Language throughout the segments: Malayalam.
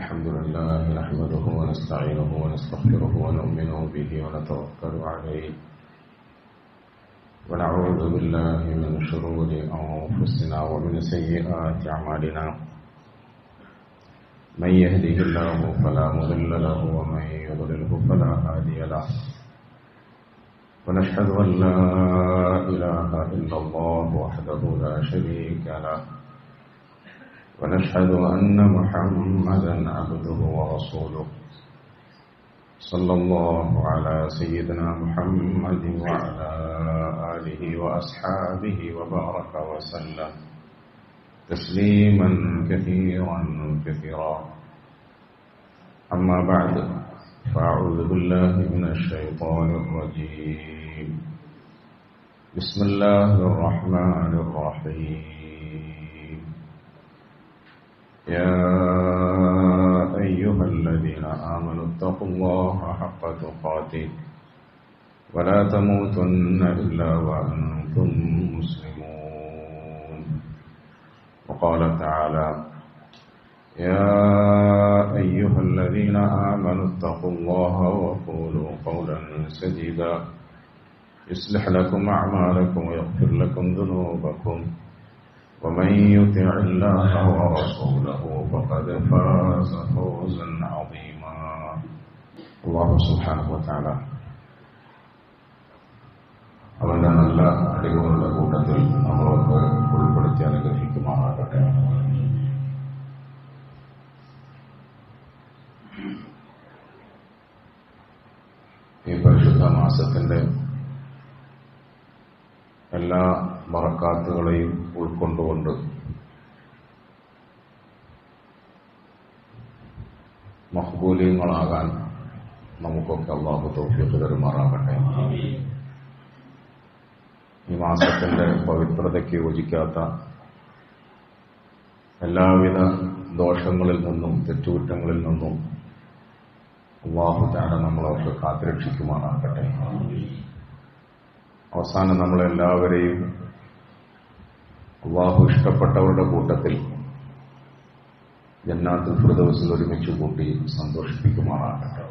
الحمد لله نحمده ونستعينه ونستغفره ونؤمن به ونتوكل عليه ونعوذ بالله من شرور أنفسنا ومن سيئات أعمالنا من يهده الله فلا مضل له ومن يضلله فلا هادي له ونشهد أن لا إله إلا الله وحده لا شريك له ونشهد أن محمدا عبده ورسوله صلى الله على سيدنا محمد وعلى آله وأصحابه وبارك وسلم تسليما كثيرا كثيرا. أما بعد فأعوذ بالله من الشيطان الرجيم. بسم الله الرحمن الرحيم. يا أيها الذين آمنوا اتقوا الله حق تقاته ولا تموتن إلا وأنتم مسلمون. وقال تعالى: يا أيها الذين آمنوا اتقوا الله وقولوا قولا سديدا يصلح لكم أعمالكم ويغفر لكم ذنوبكم ومن يطع الله ورسوله فقد فاز فوزا عظيما. الله سبحانه وتعالى അവന്റെ നല്ല അറിവുകളുടെ കൂട്ടത്തിൽ നമ്മളൊക്കെ ഉൾപ്പെടുത്തി അനുഗ്രഹിക്കുമാറാകട്ടെ. ഈ പരിശുദ്ധ മാസത്തിന്റെ എല്ലാ ബറക്കാത്തുകളെയും ഉൾക്കൊണ്ടുകൊണ്ട് മഖ്ബൂലീങ്ങളാകാൻ നമുക്കൊക്കെ അല്ലാഹു തൗഫീഖ് തരുമാറാകട്ടെ. ഈ മാസത്തിന്റെ പവിത്രതയ്ക്ക് യോജിക്കാത്ത എല്ലാവിധ ദോഷങ്ങളിൽ നിന്നും തെറ്റുകുറ്റങ്ങളിൽ നിന്നും അല്ലാഹു തആല നമ്മളൊക്കെ കാത്തുരക്ഷിക്കുമാറാകട്ടെ. അവസാനം നമ്മളെല്ലാവരെയും അല്ലാഹു ഇഷ്ടപ്പെട്ടവരുടെ കൂട്ടത്തിൽ ജന്നാത്തുൽ ഫിർദൗസിൽ ഒരുമിച്ച് കൂട്ടി സന്തോഷിപ്പിക്കുമാറാകട്ടെ.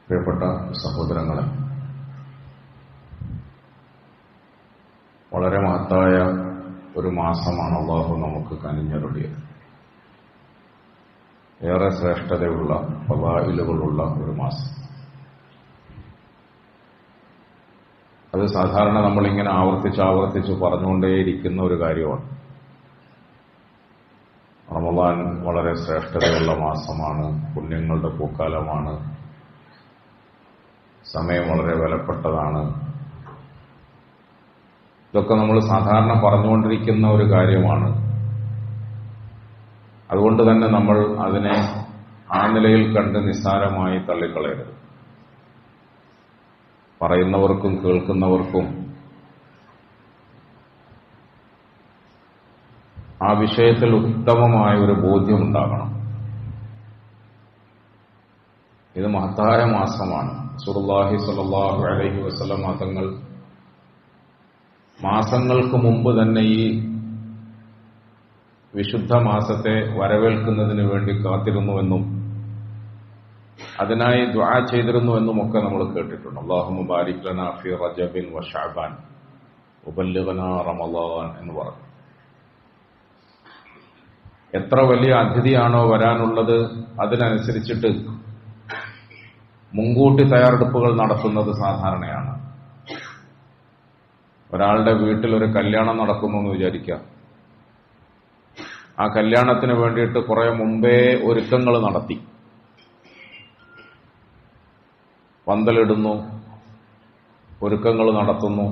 പ്രിയപ്പെട്ട സഹോദരങ്ങളെ, വളരെ മഹത്തായ ഒരു മാസമാണ് അല്ലാഹു നമുക്ക് കനിഞ്ഞരുളിയത്. ഏറെ ശ്രേഷ്ഠതയുള്ള ഫളായിലുകളുള്ള ഒരു മാസം. അത് സാധാരണ നമ്മളിങ്ങനെ ആവർത്തിച്ച് പറഞ്ഞുകൊണ്ടേയിരിക്കുന്ന ഒരു കാര്യമാണ്. റമളാൻ വളരെ ശ്രേഷ്ഠതയുള്ള മാസമാണ്, പുണ്യങ്ങളുടെ പൂക്കാലമാണ്, സമയം വളരെ വിലപ്പെട്ടതാണ്. ഇതൊക്കെ നമ്മൾ സാധാരണ പറഞ്ഞുകൊണ്ടിരിക്കുന്ന ഒരു കാര്യമാണ്. അതുകൊണ്ട് തന്നെ നമ്മൾ അതിനെ ആ നിലയിൽ കണ്ട് നിസ്സാരമായി തള്ളിക്കളയരുത്. പറയുന്നവർക്കും കേൾക്കുന്നവർക്കും ആ വിഷയത്തിൽ ഉത്തമമായ ഒരു ബോധ്യമുണ്ടാകണം. ഇത് മഹത്തായ മാസമാണ്. റസൂലുള്ളാഹി സ്വല്ലല്ലാഹു അലൈഹി വസല്ലം തങ്ങൾ മാസങ്ങൾക്ക് മുമ്പ് തന്നെ ഈ വിശുദ്ധ മാസത്തെ വരവേൽക്കുന്നതിന് വേണ്ടി കാത്തിരുന്നുവെന്നും അതിനായി ദുആ ചെയ്തിരുന്നുവെന്നുമൊക്കെ നമ്മൾ കേട്ടിട്ടുണ്ട്. അല്ലാഹുമ്മ ബാരിക് ലനാ ഫീ റജബിൻ വ ശഅബാൻ വബല്ലിഗ്നാ റമളാൻ എന്ന് പറഞ്ഞു. എത്ര വലിയ അതിഥിയാണോ വരാനുള്ളത് അതിനനുസരിച്ചിട്ട് മുൻകൂട്ടി തയ്യാറെടുപ്പുകൾ നടത്തുന്നത് സാധാരണയാണ്. ഒരാളുടെ വീട്ടിൽ ഒരു കല്യാണം നടക്കുന്നു എന്ന് വിചാരിക്കുക. ആ കല്യാണത്തിന് വേണ്ടിയിട്ട് കുറെ മുമ്പേ ഒരുക്കങ്ങൾ നടത്തി, പന്തലിടുന്നു, ഒരുക്കങ്ങൾ നടത്തുന്നു.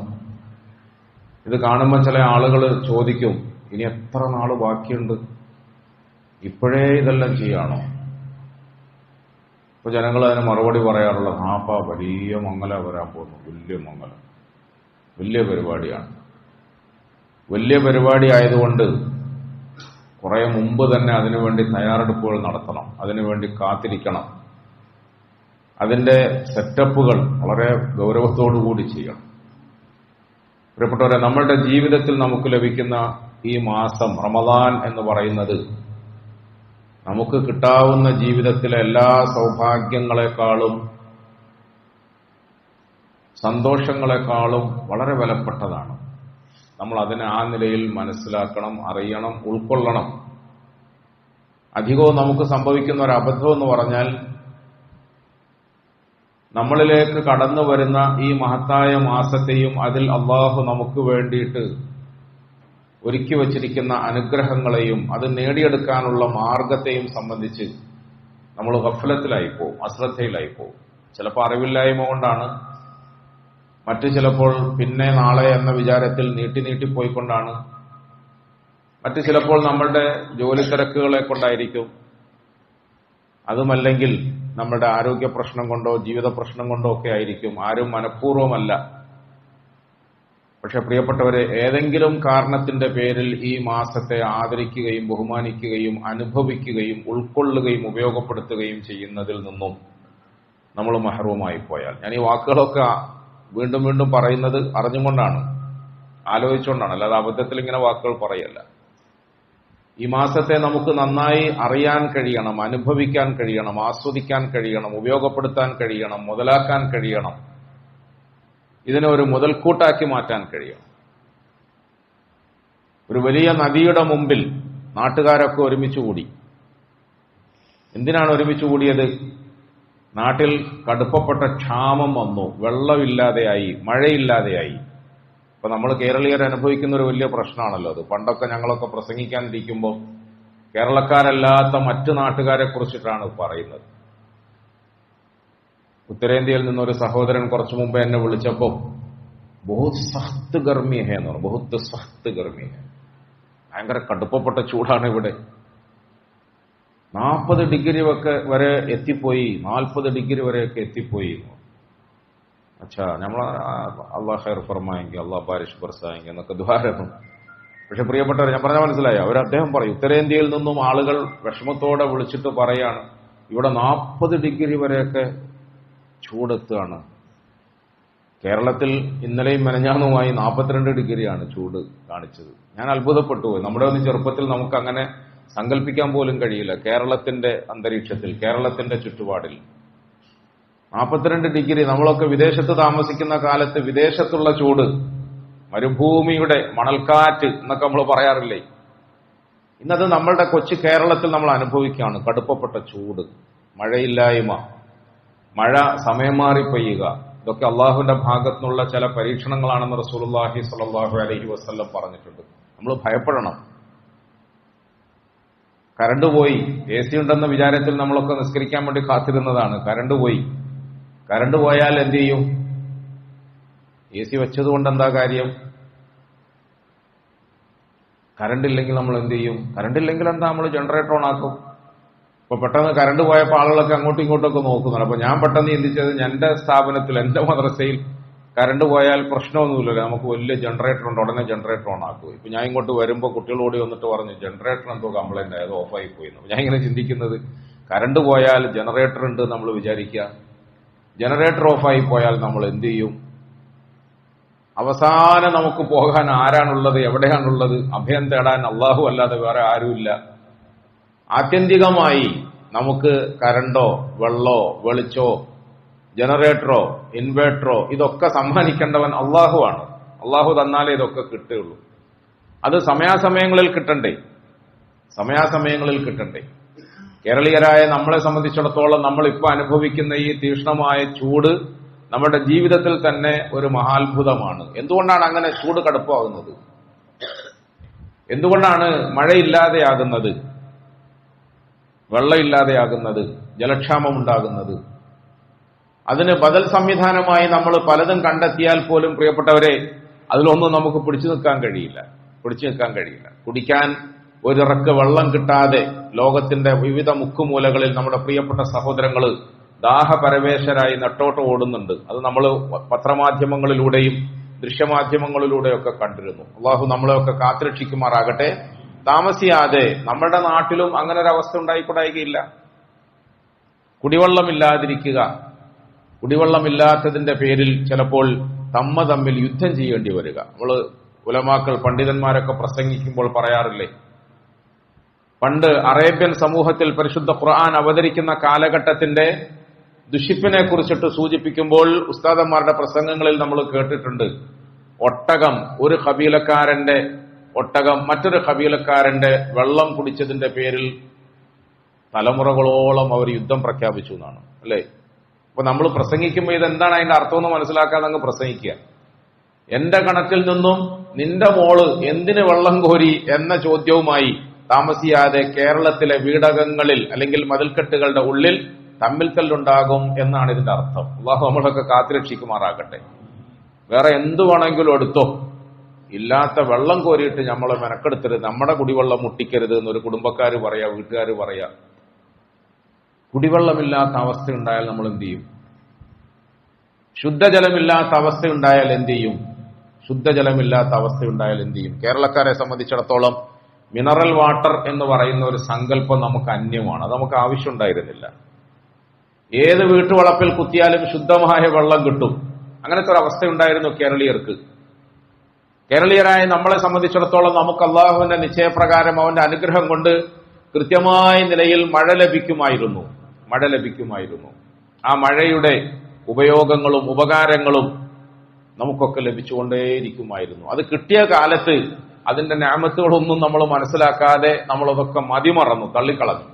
ഇത് കാണുമ്പോൾ ചില ആളുകൾ ചോദിക്കും, ഇനി എത്ര നാള് ബാക്കിയുണ്ട്, ഇപ്പോഴേ ഇതെല്ലാം ചെയ്യാണോ? ഇപ്പൊ ജനങ്ങൾ അതിന് മറുപടി പറയാറുള്ളത്, ആപ്പാ വലിയ മംഗല വരാൻ പോകുന്നു, വലിയ മംഗലം, വലിയ പരിപാടിയാണ്. വലിയ പരിപാടി ആയതുകൊണ്ട് കുറെ മുമ്പ് തന്നെ അതിനുവേണ്ടി തയ്യാറെടുപ്പുകൾ നടത്തണം, അതിനുവേണ്ടി കാത്തിരിക്കണം. അതിന്റെ സെറ്റപ്പുകൾ വളരെ ഗൗരവത്തോടുകൂടി ചെയ്യണം. പ്രിയപ്പെട്ടവരെ, നമ്മളുടെ ജീവിതത്തിൽ നമുക്ക് ലഭിക്കുന്ന ഈ മാസം റമദാൻ എന്ന് പറയുന്നത് നമുക്ക് കിട്ടാവുന്ന ജീവിതത്തിലെ എല്ലാ സൗഭാഗ്യങ്ങളെക്കാളും സന്തോഷങ്ങളെക്കാളും വളരെ വിലപ്പെട്ടതാണ്. നമ്മൾ അതിനെ ആ നിലയിൽ മനസ്സിലാക്കണം, അറിയണം, ഉൾക്കൊള്ളണം. അധികവും നമുക്ക് സംഭവിക്കുന്ന ഒരു അബദ്ധം എന്ന് പറഞ്ഞാൽ, നമ്മളിലേക്ക് കടന്നു വരുന്ന ഈ മഹത്തായ മാസത്തെയും അതിൽ അള്ളാഹു നമുക്ക് വേണ്ടിയിട്ട് ഒരുക്കി വച്ചിരിക്കുന്ന അനുഗ്രഹങ്ങളെയും അത് നേടിയെടുക്കാനുള്ള മാർഗത്തെയും സംബന്ധിച്ച് നമ്മൾ ഗഫലത്തിലായിപ്പോവും, അശ്രദ്ധയിലായിപ്പോവും. ചിലപ്പോൾ അറിവില്ലായ്മ കൊണ്ടാണ്, മറ്റു ചിലപ്പോൾ പിന്നെ നാളെ എന്ന വിചാരത്തിൽ നീട്ടിപ്പോയിക്കൊണ്ടാണ്, മറ്റു ചിലപ്പോൾ നമ്മളുടെ ജോലി തിരക്കുകളെ കൊണ്ടായിരിക്കും, അതുമല്ലെങ്കിൽ നമ്മളുടെ ആരോഗ്യ പ്രശ്നം കൊണ്ടോ ജീവിത പ്രശ്നം കൊണ്ടോ ഒക്കെ ആയിരിക്കും. ആരും മനഃപൂർവ്വമല്ല. പക്ഷെ പ്രിയപ്പെട്ടവരെ, ഏതെങ്കിലും കാരണത്തിന്റെ പേരിൽ ഈ മാസത്തെ ആദരിക്കുകയും ബഹുമാനിക്കുകയും അനുഭവിക്കുകയും ഉൾക്കൊള്ളുകയും ഉപയോഗപ്പെടുത്തുകയും ചെയ്യുന്നതിൽ നിന്നും നമ്മൾ മഹറൂമായി പോയാൽ, ഞാൻ ഈ വാക്കുകളൊക്കെ വീണ്ടും വീണ്ടും പറയുന്നത് അറിഞ്ഞുകൊണ്ടാണ്, ആലോചിച്ചുകൊണ്ടാണ്, അല്ലാതെ അബദ്ധത്തിൽ ഇങ്ങനെ വാക്കുകൾ പറയല്ല. ഈ മാസത്തെ നമുക്ക് നന്നായി അറിയാൻ കഴിയണം, അനുഭവിക്കാൻ കഴിയണം, ആസ്വദിക്കാൻ കഴിയണം, ഉപയോഗപ്പെടുത്താൻ കഴിയണം, മുതലാക്കാൻ കഴിയണം, ഇതിനെ ഒരു മുതൽക്കൂട്ടാക്കി മാറ്റാൻ കഴിയണം. ഒരു വലിയ നദിയുടെ മുമ്പിൽ നാട്ടുകാരൊക്കെ ഒരുമിച്ച് കൂടി. എന്തിനാണ് ഒരുമിച്ച് കൂടിയത്? നാട്ടിൽ കടുപ്പപ്പെട്ട ക്ഷാമം വന്നു, വെള്ളമില്ലാതെയായി, മഴയില്ലാതെയായി. അപ്പൊ നമ്മൾ കേരളീയർ അനുഭവിക്കുന്ന ഒരു വലിയ പ്രശ്നമാണല്ലോ അത്. പണ്ടൊക്കെ ഞങ്ങളൊക്കെ പ്രസംഗിക്കാനിരിക്കുമ്പോൾ കേരളക്കാരല്ലാത്ത മറ്റു നാട്ടുകാരെ കുറിച്ചിട്ടാണ് പറയുന്നത്. ഉത്തരേന്ത്യയിൽ നിന്നൊരു സഹോദരൻ കുറച്ചു മുമ്പ് എന്നെ വിളിച്ചപ്പോൾ ബഹുത് സഖ്ത് ഗർമി ഹേ എന്ന് പറഞ്ഞു. ബഹുത് സഖ്ത് ഗർമി ഹേ, ഭയങ്കര കടുപ്പപ്പെട്ട ചൂടാണ് ഇവിടെ. 40 ഡിഗ്രി വരെ എത്തിപ്പോയി, 40 ഡിഗ്രി വരെയൊക്കെ എത്തിപ്പോയി. അച്ഛാ, നമ്മൾ അള്ളാഹ് ഖൈർ ഫർമായെങ്കിൽ, അള്ളാഹ് ബാരിഷ് ബർസായെങ്കിൽ എന്നൊക്കെ ദ്വാരക്കും. പക്ഷെ പ്രിയപ്പെട്ടവർ, ഞാൻ പറഞ്ഞാൽ മനസ്സിലായോ? അദ്ദേഹം പറയും, ഉത്തരേന്ത്യയിൽ നിന്നും ആളുകൾ വിഷമത്തോടെ വിളിച്ചിട്ട് പറയാണ്, ഇവിടെ 40 ഡിഗ്രി വരെയൊക്കെ ചൂടെത്തുകയാണ്. കേരളത്തിൽ ഇന്നലെയും മെനഞ്ഞാന്നുമായി 42 ഡിഗ്രിയാണ് ചൂട് കാണിച്ചത്. ഞാൻ അത്ഭുതപ്പെട്ടു പോയി. നമ്മുടെ ഒന്നും ചെറുപ്പത്തിൽ നമുക്ക് അങ്ങനെ സങ്കല്പിക്കാൻ പോലും കഴിയില്ല. കേരളത്തിന്റെ അന്തരീക്ഷത്തിൽ, കേരളത്തിന്റെ ചുറ്റുപാടിൽ 42 ഡിഗ്രി. നമ്മളൊക്കെ വിദേശത്ത് താമസിക്കുന്ന കാലത്ത് വിദേശത്തുള്ള ചൂട്, മരുഭൂമിയുടെ മണൽക്കാറ്റ് എന്നൊക്കെ നമ്മൾ പറയാറില്ലേ? ഇന്നത് നമ്മളുടെ കൊച്ചു കേരളത്തിൽ നമ്മൾ അനുഭവിക്കുകയാണ്. കടുപ്പപ്പെട്ട ചൂട്, മഴയില്ലായ്മ, മഴ സമയം മാറി പെയ്യുക. ഇതൊക്കെ അള്ളാഹുവിന്റെ ഭാഗത്തുനിന്നുള്ള ചില പരീക്ഷണങ്ങളാണെന്ന് റസൂലുള്ളാഹി സ്വല്ലല്ലാഹു അലൈഹി വസല്ലം പറഞ്ഞിട്ടുണ്ട്. നമ്മൾ ഭയപ്പെടണം. കറണ്ട് പോയി, AC ഉണ്ടെന്ന വിചാരത്തിൽ നമ്മളൊക്കെ നിസ്കരിക്കാൻ വേണ്ടി കാത്തിരുന്നതാണ്. കറണ്ട് പോയി. കറണ്ട് പോയാൽ എന്ത് ചെയ്യും? AC വെച്ചതുകൊണ്ട് എന്താ കാര്യം? കറണ്ട് ഇല്ലെങ്കിൽ നമ്മൾ എന്ത് ചെയ്യും? കറണ്ട് ഇല്ലെങ്കിൽ എന്താ, നമ്മൾ ജനറേറ്റർ ഓൺ ആക്കും. ഇപ്പൊ പെട്ടെന്ന് കറണ്ട് പോയപ്പോൾ ആളുകളൊക്കെ അങ്ങോട്ടും ഇങ്ങോട്ടൊക്കെ നോക്കുന്നുണ്ട്. അപ്പൊ ഞാൻ പെട്ടെന്ന് ചിന്തിച്ചത്, എന്റെ സ്ഥാപനത്തിൽ, എന്റെ മദ്രസയിൽ കറണ്ട് പോയാൽ പ്രശ്നമൊന്നുമില്ലല്ലോ, നമുക്ക് വലിയ ജനറേറ്റർ ഉണ്ട്, ഉടനെ ജനറേറ്റർ ഓൺ ആക്കും. ഇപ്പൊ ഞാൻ ഇങ്ങോട്ട് വരുമ്പോൾ കുട്ടികളോട് വന്നിട്ട് പറഞ്ഞു, ജനറേറ്റർ എന്തോ കംപ്ലൈന്റ് ആയത്, ഓഫായി പോയി. ഞാൻ ഇങ്ങനെ ചിന്തിക്കുന്നത്, കറണ്ട് പോയാൽ ജനറേറ്റർ ഉണ്ട് നമ്മൾ വിചാരിക്കുക, ജനറേറ്റർ ഓഫായി പോയാൽ നമ്മൾ എന്ത് ചെയ്യും? അവസാനം നമുക്ക് പോകാൻ ആരാണുള്ളത്? എവിടെയാണുള്ളത്? അഭയം തേടാൻ അള്ളാഹു അല്ലാതെ വേറെ ആരുമില്ല. ആത്യന്തികമായി നമുക്ക് കറണ്ടോ വെള്ളോ വെളിച്ചോ ജനറേറ്ററോ ഇൻവേർട്ടറോ ഇതൊക്കെ സമ്മാനിക്കേണ്ടവൻ അള്ളാഹുവാണ്. അള്ളാഹു തന്നാലേ ഇതൊക്കെ കിട്ടുകയുള്ളൂ. അത് സമയാസമയങ്ങളിൽ കിട്ടണ്ടേ? സമയാസമയങ്ങളിൽ കിട്ടണ്ടേ? കേരളീയരായ നമ്മളെ സംബന്ധിച്ചിടത്തോളം നമ്മളിപ്പോൾ അനുഭവിക്കുന്ന ഈ തീക്ഷ്ണമായ ചൂട് നമ്മുടെ ജീവിതത്തിൽ തന്നെ ഒരു മഹാത്ഭുതമാണ്. എന്തുകൊണ്ടാണ് അങ്ങനെ ചൂട് കടുപ്പമാകുന്നത്? എന്തുകൊണ്ടാണ് മഴയില്ലാതെയാകുന്നത്, വെള്ളമില്ലാതെയാകുന്നത്, ജലക്ഷാമമുണ്ടാകുന്നത്? അതിന് ബദൽ സംവിധാനമായി നമ്മൾ പലതും കണ്ടെത്തിയാൽ പോലും പ്രിയപ്പെട്ടവരെ, അതിലൊന്നും നമുക്ക് പിടിച്ചു നിൽക്കാൻ കഴിയില്ല. കുടിക്കാൻ ഒരിറക്ക് വെള്ളം കിട്ടാതെ ലോകത്തിന്റെ വിവിധ മുക്കുമൂലകളിൽ നമ്മുടെ പ്രിയപ്പെട്ട സഹോദരങ്ങൾ ദാഹപരവേശരായി നെട്ടോട്ട് ഓടുന്നുണ്ട്. അത് നമ്മൾ പത്രമാധ്യമങ്ങളിലൂടെയും ദൃശ്യമാധ്യമങ്ങളിലൂടെയൊക്കെ കണ്ടിരുന്നു. അള്ളാഹു നമ്മളെയൊക്കെ കാത്തുരക്ഷിക്കുമാറാകട്ടെ. താമസിയാതെ നമ്മുടെ നാട്ടിലും അങ്ങനെ ഒരു അവസ്ഥ ഉണ്ടായിക്കൊണ്ടായികയില്ല. കുടിവെള്ളമില്ലാതിരിക്കുക, കുടിവെള്ളമില്ലാത്തതിന്റെ പേരിൽ ചിലപ്പോൾ തമ്മിൽ യുദ്ധം ചെയ്യേണ്ടി വരിക. നമ്മൾ ഉലമാക്കൾ, പണ്ഡിതന്മാരൊക്കെ പ്രസംഗിക്കുമ്പോൾ പറയാറില്ലേ, പണ്ട് അറേബ്യൻ സമൂഹത്തിൽ പരിശുദ്ധ ഖുർആൻ അവതരിക്കുന്ന കാലഘട്ടത്തിന്റെ ദുഷിപ്പിനെ കുറിച്ചിട്ട് സൂചിപ്പിക്കുമ്പോൾ ഉസ്താദന്മാരുടെ പ്രസംഗങ്ങളിൽ നമ്മൾ കേട്ടിട്ടുണ്ട്, ഒട്ടകം ഒരു ഖബീലക്കാരന്റെ ഒട്ടകം മറ്റൊരു ഖബീലക്കാരന്റെ വെള്ളം കുടിച്ചതിന്റെ പേരിൽ തലമുറകളോളം അവർ യുദ്ധം പ്രഖ്യാപിച്ചു എന്നാണ്, അല്ലേ? അപ്പൊ നമ്മൾ പ്രസംഗിക്കുമ്പോൾ ഇതെന്താണ് അതിന്റെ അർത്ഥം എന്ന് മനസ്സിലാക്കാതെ അങ്ങ് പ്രസംഗിക്കുക. എന്റെ കിണറ്റിൽ നിന്നും നിന്റെ മോള് എന്തിന് വെള്ളം കോരി എന്ന ചോദ്യവുമായി താമസിയാതെ കേരളത്തിലെ വീടകങ്ങളിൽ അല്ലെങ്കിൽ മതിൽക്കെട്ടുകളുടെ ഉള്ളിൽ തമ്മിൽ തല്ലുണ്ടാകും എന്നാണ് ഇതിന്റെ അർത്ഥം. അള്ളാഹു നമ്മളൊക്കെ കാത്തുരക്ഷിക്കുമാറാകട്ടെ. വേറെ എന്തു വേണമെങ്കിലും എടുത്തോ, ഇല്ലാത്ത വെള്ളം കോരിയിട്ട് നമ്മളെ മെനക്കെടുത്തരുത്, നമ്മുടെ കുടിവെള്ളം മുട്ടിക്കരുത് എന്നൊരു കുടുംബക്കാർ പറയാ, വീട്ടുകാർ പറയാ. കുടിവെള്ളമില്ലാത്ത അവസ്ഥയുണ്ടായാൽ നമ്മൾ എന്ത് ചെയ്യും? ശുദ്ധജലമില്ലാത്ത അവസ്ഥയുണ്ടായാൽ എന്ത് ചെയ്യും? ശുദ്ധജലമില്ലാത്ത അവസ്ഥയുണ്ടായാൽ എന്ത് ചെയ്യും? കേരളക്കാരെ സംബന്ധിച്ചിടത്തോളം മിനറൽ വാട്ടർ എന്ന് പറയുന്ന ഒരു സങ്കല്പം നമുക്ക് അന്യമാണ്. അത് നമുക്ക് ആവശ്യമുണ്ടായിരുന്നില്ല. ഏത് വീട്ടുവളപ്പിൽ കുത്തിയാലും ശുദ്ധമായ വെള്ളം കിട്ടും. അങ്ങനത്തെ ഒരു അവസ്ഥയുണ്ടായിരുന്നു കേരളീയർക്ക്. കേരളീയരായ നമ്മളെ സംബന്ധിച്ചിടത്തോളം നമുക്ക് അള്ളാഹുവിന്റെ നിശ്ചയപ്രകാരം അവന്റെ അനുഗ്രഹം കൊണ്ട് കൃത്യമായ നിലയിൽ മഴ ലഭിക്കുമായിരുന്നു. ആ മഴയുടെ ഉപയോഗങ്ങളും ഉപകാരങ്ങളും നമുക്കൊക്കെ ലഭിച്ചുകൊണ്ടേയിരിക്കുമായിരുന്നു. അത് കിട്ടിയ കാലത്ത് അതിന്റെ നിഅമത്തുകളൊന്നും നമ്മൾ മനസ്സിലാക്കാതെ നമ്മളതൊക്കെ മതിമറന്നു, തള്ളിക്കളഞ്ഞു.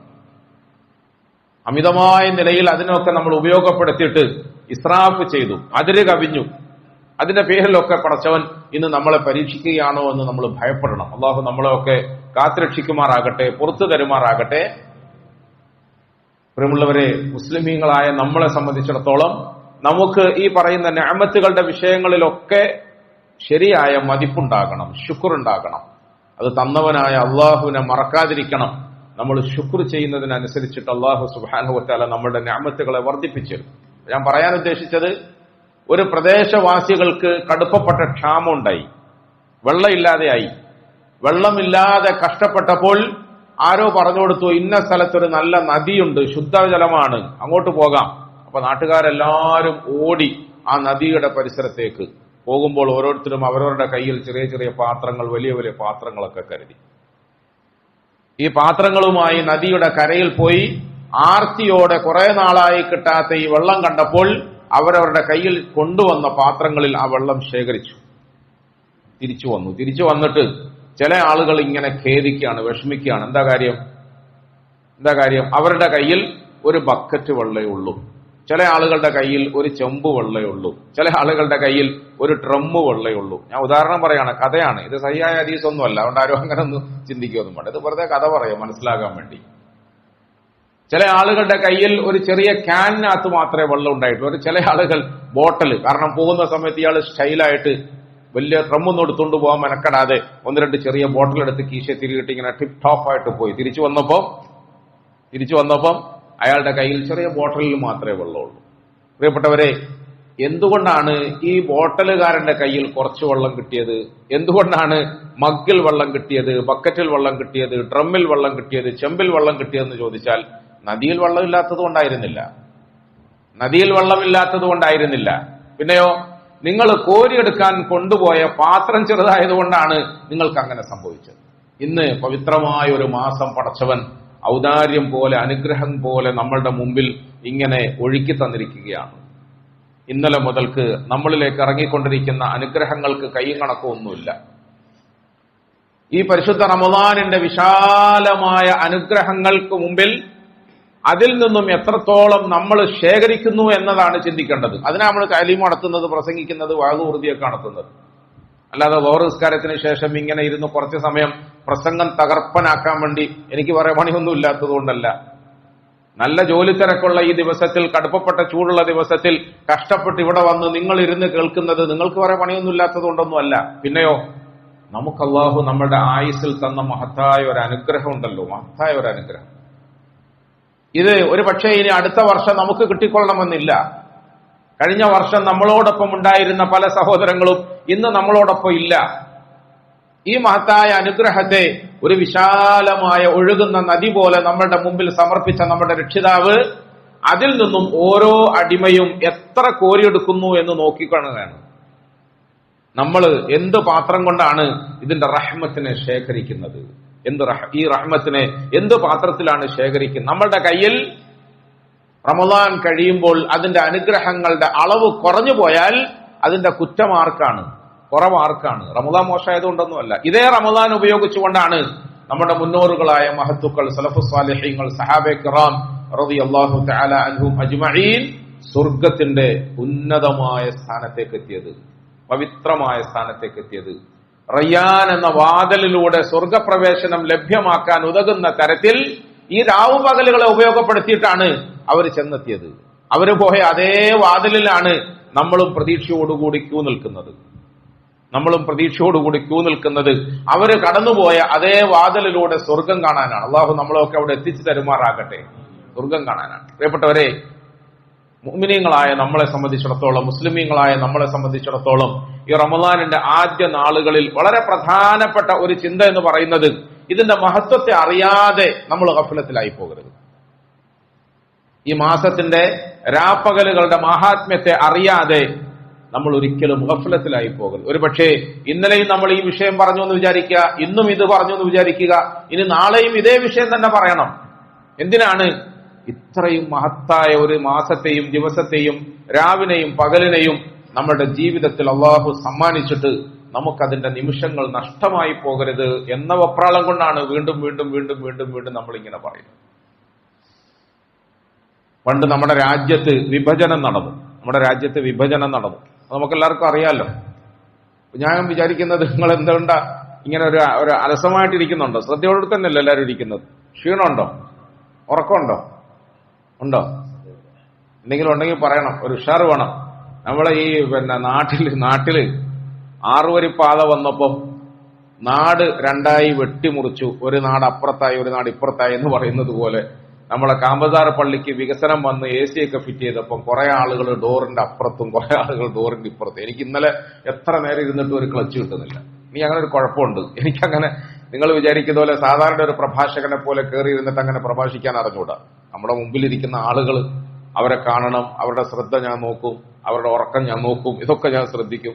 അമിതമായ നിലയിൽ അതിനൊക്കെ നമ്മൾ ഉപയോഗപ്പെടുത്തിയിട്ട് ഇസ്രാഫ് ചെയ്തു, അതിര് കവിഞ്ഞു. അതിന്റെ പേരിലൊക്കെ പടച്ചവൻ ഇന്ന് നമ്മളെ പരീക്ഷിക്കുകയാണോ എന്ന് നമ്മൾ ഭയപ്പെടണം. അള്ളാഹു നമ്മളെയൊക്കെ കാത്തുരക്ഷിക്കുമാറാകട്ടെ, പുറത്തു തരുമാറാകട്ടെ. പ്രിയമുള്ളവരെ, മുസ്ലിമീങ്ങളായ നമ്മളെ സംബന്ധിച്ചിടത്തോളം നമുക്ക് ഈ പറയുന്ന നിഅമത്തുകളുടെ വിഷയങ്ങളിലൊക്കെ ശരിയായ മതിപ്പുണ്ടാകണം, ശുക്റുണ്ടാകണം. അത് തന്നവനായ അള്ളാഹുവിനെ മറക്കാതിരിക്കണം. നമ്മൾ ശുക്ർ ചെയ്യുന്നതിനനുസരിച്ചിട്ട് അള്ളാഹു സുബ്ഹാനഹു വ തആല നമ്മുടെ നിഅമത്തുകളെ വർദ്ധിപ്പിച്ചു. ഞാൻ പറയാൻ ഉദ്ദേശിച്ചത്, ഒരു പ്രദേശവാസികൾക്ക് കടുപ്പപ്പെട്ട ക്ഷാമമുണ്ടായി, വെള്ളമില്ലാതെയായി. വെള്ളമില്ലാതെ കഷ്ടപ്പെട്ടപ്പോൾ ആരോ പറഞ്ഞു കൊടുത്തു, ഇന്ന സ്ഥലത്തൊരു നല്ല നദിയുണ്ട്, ശുദ്ധജലമാണ്, അങ്ങോട്ട് പോകാം. അപ്പൊ നാട്ടുകാരെല്ലാവരും ഓടി ആ നദിയുടെ പരിസരത്തേക്ക് പോകുമ്പോൾ ഓരോരുത്തരും അവരവരുടെ കയ്യിൽ ചെറിയ ചെറിയ പാത്രങ്ങൾ, വലിയ വലിയ പാത്രങ്ങളൊക്കെ കരുതി. ഈ പാത്രങ്ങളുമായി നദിയുടെ കരയിൽ പോയി ആർത്തിയോടെ കുറെ നാളായി കിട്ടാത്ത ഈ വെള്ളം കണ്ടപ്പോൾ അവരവരുടെ കയ്യിൽ കൊണ്ടുവന്ന പാത്രങ്ങളിൽ ആ വെള്ളം ശേഖരിച്ചു. തിരിച്ചു വന്നിട്ട് ചില ആളുകൾ ഇങ്ങനെ ഖേദിക്കുകയാണ്, വിഷമിക്കുകയാണ്. എന്താ കാര്യം? അവരുടെ കയ്യിൽ ഒരു ബക്കറ്റ് വെള്ളമേ ഉള്ളൂ. ചില ആളുകളുടെ കയ്യിൽ ഒരു ചെമ്പ് വെള്ളമേ ഉള്ളൂ. ചില ആളുകളുടെ കയ്യിൽ ഒരു ഡ്രമ്മ് വെള്ളമേ ഉള്ളൂ. ഞാൻ ഉദാഹരണം പറയാണ്, കഥയാണ് ഇത്, സഹിയായ ഹദീസൊന്നുമല്ല. അതുകൊണ്ട് ആരും അങ്ങനെ ഒന്നും ചിന്തിക്കുകയൊന്നും വേണ്ട. ഇത് വെറുതെ കഥ പറയാം മനസ്സിലാകാൻ വേണ്ടി. ചില ആളുകളുടെ കയ്യിൽ ഒരു ചെറിയ ക്യാനിനകത്ത് മാത്രമേ വെള്ളം ഉണ്ടായിട്ടുള്ളൂ. ചില ആളുകൾ ബോട്ടൽ, കാരണം പോകുന്ന സമയത്ത് ഇയാൾ സ്റ്റൈലായിട്ട് വലിയ ഡ്രമ്മൊന്നും എടുത്തുകൊണ്ട് പോകാൻ മെനക്കെടാതെ 1-2 ചെറിയ ബോട്ടിൽ എടുത്ത് കീശ തിരികിട്ട് ഇങ്ങനെ ടിപ് ടോപ്പായിട്ട് പോയി. തിരിച്ചു വന്നപ്പം അയാളുടെ കയ്യിൽ ചെറിയ ബോട്ടലിൽ മാത്രമേ വെള്ളമുള്ളൂ. പ്രിയപ്പെട്ടവരെ, എന്തുകൊണ്ടാണ് ഈ ബോട്ടലുകാരന്റെ കയ്യിൽ കുറച്ച് വെള്ളം കിട്ടിയത്? എന്തുകൊണ്ടാണ് മഗ്ഗിൽ വെള്ളം കിട്ടിയത്, ബക്കറ്റിൽ വെള്ളം കിട്ടിയത്, ഡ്രമ്മിൽ വെള്ളം കിട്ടിയത്, ചെമ്പിൽ വെള്ളം കിട്ടിയതെന്ന് ചോദിച്ചാൽ നദിയിൽ വെള്ളമില്ലാത്തത് കൊണ്ടായിരുന്നില്ല. പിന്നെയോ, നിങ്ങൾ കോരിയെടുക്കാൻ കൊണ്ടുപോയ പാത്രം ചെറുതായതുകൊണ്ടാണ് നിങ്ങൾക്ക് അങ്ങനെ സംഭവിച്ചത്. ഇന്ന് പവിത്രമായ ഒരു മാസം പടച്ചവൻ ഔദാര്യം പോലെ, അനുഗ്രഹം പോലെ നമ്മളുടെ മുമ്പിൽ ഇങ്ങനെ ഒഴുക്കി തന്നിരിക്കുകയാണ്. ഇന്നലെ മുതൽക്ക് നമ്മളിലേക്ക് ഇറങ്ങിക്കൊണ്ടിരിക്കുന്ന അനുഗ്രഹങ്ങൾക്ക് കൈയും കണക്കൊന്നുമില്ല. ഈ പരിശുദ്ധ റമദാനിന്റെ വിശാലമായ അനുഗ്രഹങ്ങൾക്ക് മുമ്പിൽ അതിൽ നിന്നും എത്രത്തോളം നമ്മൾ ശേഖരിക്കുന്നു എന്നതാണ് ചിന്തിക്കേണ്ടത്. അതിനാണ് നമ്മൾ തഅലീം നടത്തുന്നത്, പ്രസംഗിക്കുന്നത്, വഅദ് ഉറുദിയൊക്കെ നടത്തുന്നത്. അല്ലാതെ ളുഹർ നിസ്കാരത്തിന് ശേഷം ഇങ്ങനെ ഇരുന്ന് കുറച്ച് സമയം പ്രസംഗം തകർപ്പനാക്കാൻ വേണ്ടി എനിക്ക് വേറെ പണിയൊന്നും ഇല്ലാത്തത് കൊണ്ടല്ല. നല്ല ജോലി തിരക്കുള്ള ഈ ദിവസത്തിൽ, കടുപ്പപ്പെട്ട ചൂടുള്ള ദിവസത്തിൽ കഷ്ടപ്പെട്ട് ഇവിടെ വന്ന് നിങ്ങൾ ഇരുന്ന് കേൾക്കുന്നത് നിങ്ങൾക്ക് വേറെ പണിയൊന്നും ഇല്ലാത്തത് കൊണ്ടൊന്നും അല്ല. പിന്നെയോ, നമുക്ക് അല്ലാഹു നമ്മുടെ ആയുസ്സിൽ തന്ന മഹത്തായ ഒരു അനുഗ്രഹം ഉണ്ടല്ലോ, മഹത്തായ ഒരു അനുഗ്രഹം. ഇത് ഒരു പക്ഷേ ഇനി അടുത്ത വർഷം നമുക്ക് കിട്ടിക്കൊള്ളണമെന്നില്ല. കഴിഞ്ഞ വർഷം നമ്മളോടൊപ്പം ഉണ്ടായിരുന്ന പല സഹോദരങ്ങളും ഇന്ന് നമ്മളോടൊപ്പം ഇല്ല. ഈ മഹത്തായ അനുഗ്രഹത്തെ ഒരു വിശാലമായ ഒഴുകുന്ന നദി പോലെ നമ്മളുടെ മുമ്പിൽ സമർപ്പിച്ച നമ്മുടെ രക്ഷിതാവ് അതിൽ നിന്നും ഓരോ അടിമയും എത്ര കോരിയെടുക്കുന്നു എന്ന് നോക്കിക്കാണുകയാണ്. നമ്മൾ എന്ത് പാത്രം കൊണ്ടാണ് ഇതിന്റെ റഹ്മത്തിനെ ശേഖരിക്കുന്നത്? ഈ റഹ്മത്തിനെ എന്ത് പാത്രത്തിലാണ് ശേഖരിക്കുന്നത്? നമ്മളുടെ കയ്യിൽ റമദാൻ കഴിയുമ്പോൾ അതിന്റെ അനുഗ്രഹങ്ങളുടെ അളവ് കുറഞ്ഞു പോയാൽ അതിന്റെ കുറ്റമാർക്കാണ്, കുറവാർക്കാണ്? റമദാൻ മോശമായതുകൊണ്ടൊന്നുമല്ല. ഇതേ റമദാൻ ഉപയോഗിച്ചുകൊണ്ടാണ് നമ്മുടെ മുന്നോറുകളായ മഹത്തുക്കൾ, സലഫുസ് സാലിഹീങ്ങൾ, സഹാബെ കിറാം റളിയല്ലാഹു തആല അൻഹും അജ്മഈൻ സ്വർഗത്തിന്റെ ഉന്നതമായ സ്ഥാനത്തേക്ക് എത്തിയത്, പവിത്രമായ സ്ഥാനത്തേക്ക് എത്തിയത്. റയ്യാൻ എന്ന വാതിലിലൂടെ സ്വർഗപ്രവേശനം ലഭ്യമാക്കാൻ ഉതകുന്ന തരത്തിൽ ഈ രാവുപകലുകളെ ഉപയോഗപ്പെടുത്തിയിട്ടാണ് അവർ ചെന്നെത്തിയത്. അവര് പോയ അതേ വാതിലിലാണ് നമ്മളും പ്രതീക്ഷയോടുകൂടി ക്യൂ നിൽക്കുന്നത്. അവര് കടന്നുപോയ അതേ വാതിലിലൂടെ സ്വർഗം കാണാനാണ്. അള്ളാഹു നമ്മളൊക്കെ അവിടെ എത്തിച്ചു തരുമാറാകട്ടെ. സ്വർഗം കാണാനാണ്. പ്രിയപ്പെട്ടവരെ, മുഅ്മിനീങ്ങളായ നമ്മളെ സംബന്ധിച്ചിടത്തോളം, മുസ്ലിമീങ്ങളായ നമ്മളെ സംബന്ധിച്ചിടത്തോളം ഈ റമദാനിന്റെ ആദ്യ നാളുകളിൽ വളരെ പ്രധാനപ്പെട്ട ഒരു ചിന്ത എന്ന് പറയുന്നത്, ഇതിന്റെ മഹത്വത്തെ അറിയാതെ നമ്മൾ ഗഫലത്തിലായി പോകരുത്. ഈ മാസത്തിന്റെ രാപ്പകലുകളുടെ മഹാത്മ്യത്തെ അറിയാതെ നമ്മൾ ഒരിക്കലും ഗഫലത്തിലായി പോകരുത്. ഒരു പക്ഷേ ഇന്നലെയും നമ്മൾ ഈ വിഷയം പറഞ്ഞു എന്ന് വിചാരിക്കുക, ഇന്നും ഇത് പറഞ്ഞു എന്ന് വിചാരിക്കുക, ഇനി നാളെയും ഇതേ വിഷയം തന്നെ പറയണം. എന്തിനാണ്? ഇത്രയും മഹത്തായ ഒരു മാസത്തെയും ദിവസത്തെയും രാവിനെയും പകലിനെയും നമ്മുടെ ജീവിതത്തിൽ അള്ളാഹു സമ്മാനിച്ചിട്ട് നമുക്കതിന്റെ നിമിഷങ്ങൾ നഷ്ടമായി പോകരുത് എന്ന വെപ്രാളം കൊണ്ടാണ് വീണ്ടും വീണ്ടും വീണ്ടും വീണ്ടും വീണ്ടും നമ്മളിങ്ങനെ പറയുന്നത്. പണ്ട് നമ്മുടെ രാജ്യത്ത് വിഭജനം നടന്നു. നമുക്കെല്ലാവർക്കും അറിയാലോ. ഞാൻ വിചാരിക്കുന്നത്, നിങ്ങൾ എന്തുകൊണ്ടാ ഇങ്ങനെ ഒരു അലസമായിട്ടിരിക്കുന്നുണ്ടോ? ശ്രദ്ധയോടെ തന്നെയല്ല എല്ലാവരും ഇരിക്കുന്നത്. ക്ഷീണമുണ്ടോ? ഉറക്കമുണ്ടോ? ഉണ്ടോ? എന്തെങ്കിലും ഉണ്ടെങ്കിൽ പറയണം. ഒരു ഉഷാറ് വേണം. നമ്മളെ ഈ നാട്ടില് 6 വരിപ്പാത വന്നപ്പോ നാട് രണ്ടായി വെട്ടിമുറിച്ചു. ഒരു നാട് അപ്പുറത്തായി, ഒരു നാട് ഇപ്പുറത്തായി എന്ന് പറയുന്നത് പോലെ നമ്മളെ കാമ്പസാർ പള്ളിക്ക് വികസനം വന്ന് AC ഒക്കെ ഫിറ്റ് ചെയ്തപ്പം കുറെ ആളുകൾ ഡോറിന്റെ അപ്പുറത്തും കുറെ ആളുകൾ ഡോറിന്റെ ഇപ്പുറത്തും. എനിക്ക് ഇന്നലെ എത്ര നേരം ഇരുന്നിട്ട് ഒരു ക്ലച്ച് കിട്ടുന്നില്ല. ഇനി അങ്ങനെ ഒരു കുഴപ്പമുണ്ട്. എനിക്കങ്ങനെ നിങ്ങൾ വിചാരിക്കുന്ന പോലെ സാധാരണ ഒരു പ്രഭാഷകനെ പോലെ കയറി ഇരുന്നിട്ട് അങ്ങനെ പ്രഭാഷിക്കാൻ അറിഞ്ഞൂടാ. നമ്മുടെ മുമ്പിലിരിക്കുന്ന ആളുകൾ, അവരെ കാണണം, അവരുടെ ശ്രദ്ധ ഞാൻ നോക്കും, അവരുടെ ഉറക്കം ഞാൻ നോക്കും, ഇതൊക്കെ ഞാൻ ശ്രദ്ധിക്കും.